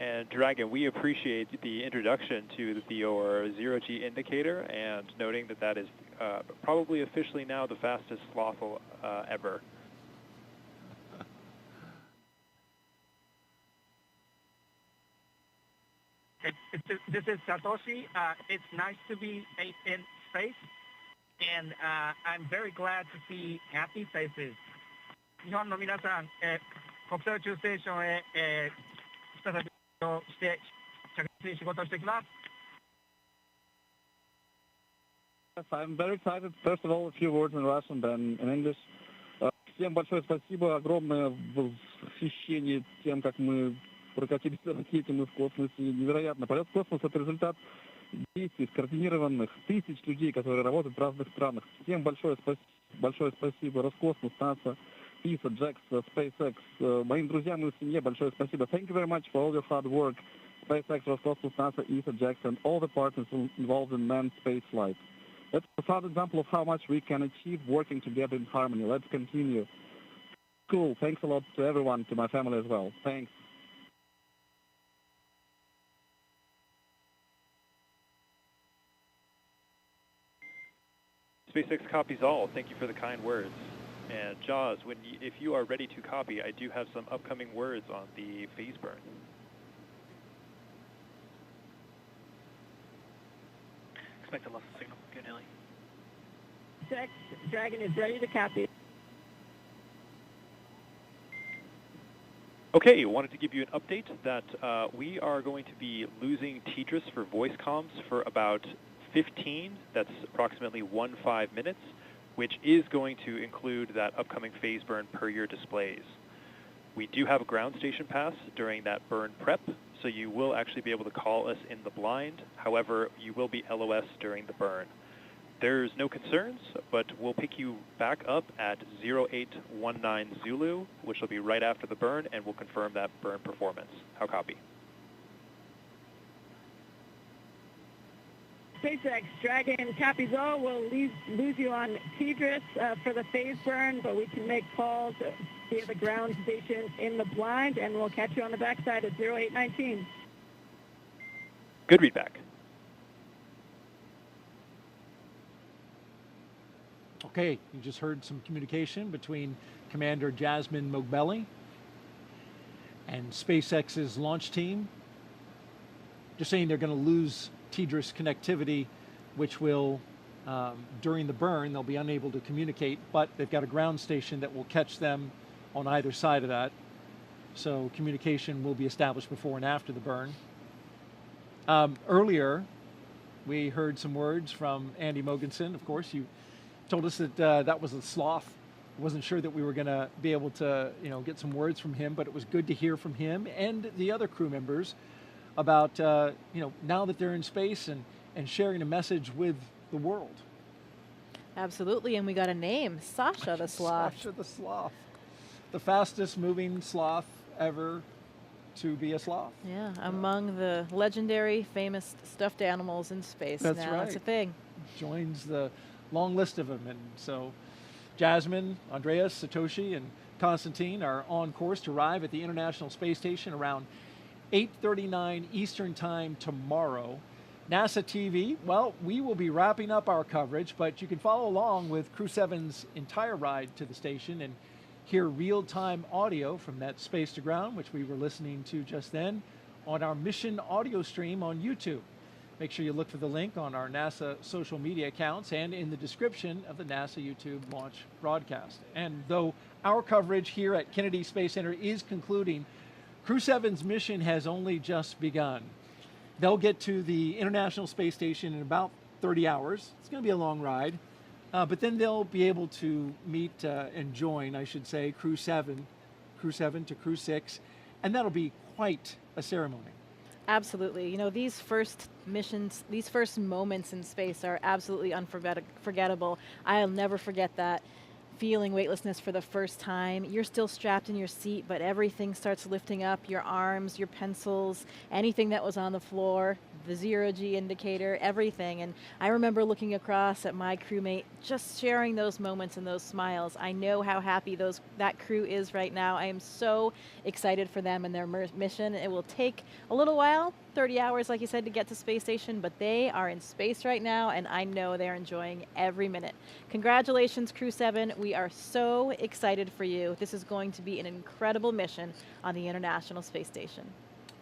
And Dragon, we appreciate the introduction to your zero-G indicator and noting that that is probably officially now the fastest sloth ever. This is Satoshi. It's nice to be in space, and I'm very glad to see happy faces. 日本の皆さん、国際宇宙ステーションへ、再びして着実に仕事をしてきます。 Yes, I'm very excited. First of all, a few words in Russian, then in English. Всем большое спасибо, огромное восхищение тем, как мы прокатились на ракете, мы в космосе. Невероятно. Полет в космос — это результат действий скоординированных тысяч людей, которые работают в разных странах. Всем большое спасибо. Роскосмос, НАСА, ESA, JAXA, SpaceX. Моим друзьям и семье большое спасибо. Thank you very much for all your hard work. SpaceX, Roscosmos, NASA, ESA, JAXA, and all the partners involved in manned spaceflight. That's a proud example of how much we can achieve working together in harmony. Let's continue. Cool. Thanks a lot to everyone, to my family as well. Thanks. SpaceX copies all. Thank you for the kind words. And Jaws, if you are ready to copy, I do have some upcoming words on the phase burn. Expect a loss of signal. Good, Haley. Check. Dragon is ready to copy. Okay, wanted to give you an update that we are going to be losing TDRS for voice comms for about 15, that's approximately 15 minutes, which is going to include that upcoming phase burn per your displays. We do have a ground station pass during that burn prep, so you will actually be able to call us in the blind. However, you will be LOS during the burn. There's no concerns, but we'll pick you back up at 0819 Zulu, which will be right after the burn, and we'll confirm that burn performance. How copy? SpaceX Dragon copies all. We'll lose you on TDRS for the phase burn, but we can make calls via the ground station in the blind, and we'll catch you on the backside at 0819. Good readback. Okay, you just heard some communication between Commander Jasmine Mogbelli and SpaceX's launch team. Just saying they're going to lose TDRS connectivity, which will, during the burn, they'll be unable to communicate, but they've got a ground station that will catch them on either side of that. So communication will be established before and after the burn. Earlier, we heard some words from Andy Mogensen. Of course, you told us that that was a sloth. Wasn't sure that we were going to be able to, get some words from him, but it was good to hear from him and the other crew members about, now that they're in space and sharing a message with the world. Absolutely, and we got a name, Sasha the sloth. Sasha the sloth, the fastest moving sloth ever to be a sloth. Yeah, among the legendary, famous stuffed animals in space. That's now right. It's a thing. Joins the long list of them, and so Jasmine, Andreas, Satoshi, and Constantine are on course to arrive at the International Space Station around 8:39 Eastern Time tomorrow. NASA TV, well, we will be wrapping up our coverage, but you can follow along with Crew-7's entire ride to the station and hear real-time audio from that space to ground, which we were listening to just then, on our mission audio stream on YouTube. Make sure you look for the link on our NASA social media accounts and in the description of the NASA YouTube launch broadcast. And though our coverage here at Kennedy Space Center is concluding, Crew-7's mission has only just begun. They'll get to the International Space Station in about 30 hours. It's going to be a long ride. But then they'll be able to meet and join, I should say, Crew-7 to Crew-6, and that'll be quite a ceremony. Absolutely. You know, these first missions, these first moments in space are absolutely unforgettable. I'll never forget that feeling weightlessness for the first time. You're still strapped in your seat, but everything starts lifting up, your arms, your pencils, anything that was on the floor, the zero-G indicator, everything. And I remember looking across at my crewmate, just sharing those moments and those smiles. I know how happy that crew is right now. I am so excited for them and their mission. It will take a little while, 30 hours, like you said, to get to space station, but they are in space right now, and I know they're enjoying every minute. Congratulations, Crew-7. We are so excited for you. This is going to be an incredible mission on the International Space Station.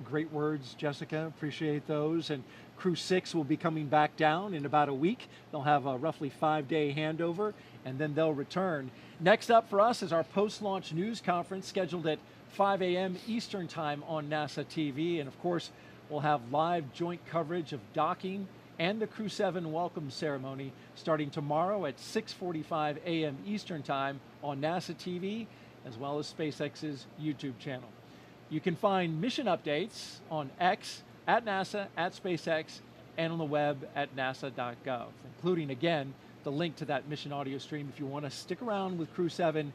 Great words, Jessica. Appreciate those. And Crew-6 will be coming back down in about a week. They'll have a roughly 5-day handover, and then they'll return. Next up for us is our post-launch news conference scheduled at 5 a.m. Eastern Time on NASA TV. And of course, we'll have live joint coverage of docking and the Crew-7 welcome ceremony starting tomorrow at 6:45 a.m. Eastern Time on NASA TV, as well as SpaceX's YouTube channel. You can find mission updates on X, at NASA, at SpaceX, and on the web at nasa.gov, including, again, the link to that mission audio stream if you want to stick around with Crew-7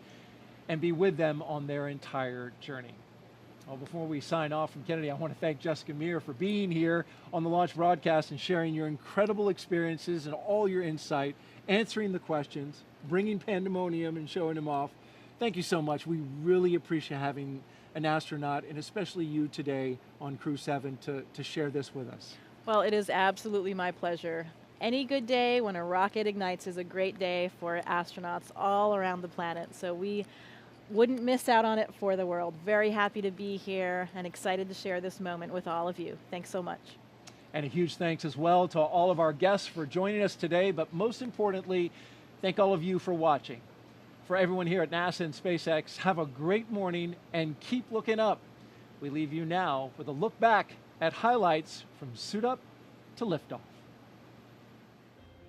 and be with them on their entire journey. Well, before we sign off from Kennedy, I want to thank Jessica Meir for being here on the launch broadcast and sharing your incredible experiences and all your insight, answering the questions, bringing pandemonium and showing them off. Thank you so much. We really appreciate having an astronaut, and especially you today on Crew-7 to share this with us. Well, it is absolutely my pleasure. Any good day when a rocket ignites is a great day for astronauts all around the planet. So we wouldn't miss out on it for the world. Very happy to be here and excited to share this moment with all of you. Thanks so much. And a huge thanks as well to all of our guests for joining us today, but most importantly, thank all of you for watching. For everyone here at NASA and SpaceX, have a great morning and keep looking up. We leave you now with a look back at highlights from suit up to liftoff.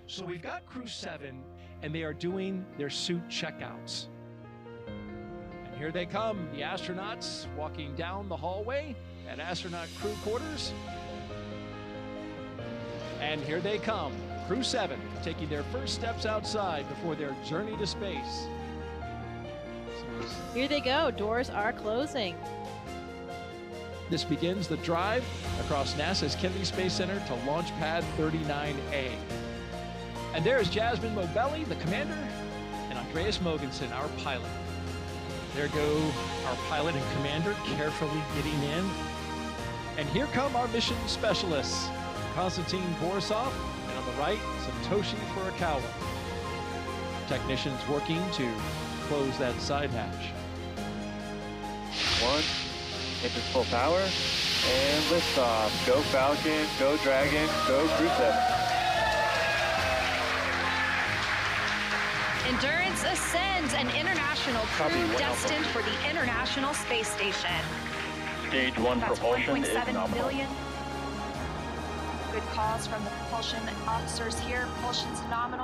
So we've got Crew-7, and they are doing their suit checkouts. And here they come, the astronauts walking down the hallway at astronaut crew quarters. And here they come, Crew-7, taking their first steps outside before their journey to space. Here they go, doors are closing. This begins the drive across NASA's Kennedy Space Center to Launch Pad 39A. And there's Jasmine Mobelli, the commander, and Andreas Mogensen, our pilot. There go our pilot and commander carefully getting in. And here come our mission specialists, Konstantin Borisov, and on the right, Satoshi Furukawa. Technicians working to close that side hatch. 1, engines full power, and liftoff. Go Falcon, go Dragon, go Crew-7. Endurance Ascent, an international crew destined for the International Space Station. Stage 1 propulsion is nominal. Good calls from the propulsion officers here. Propulsion's nominal.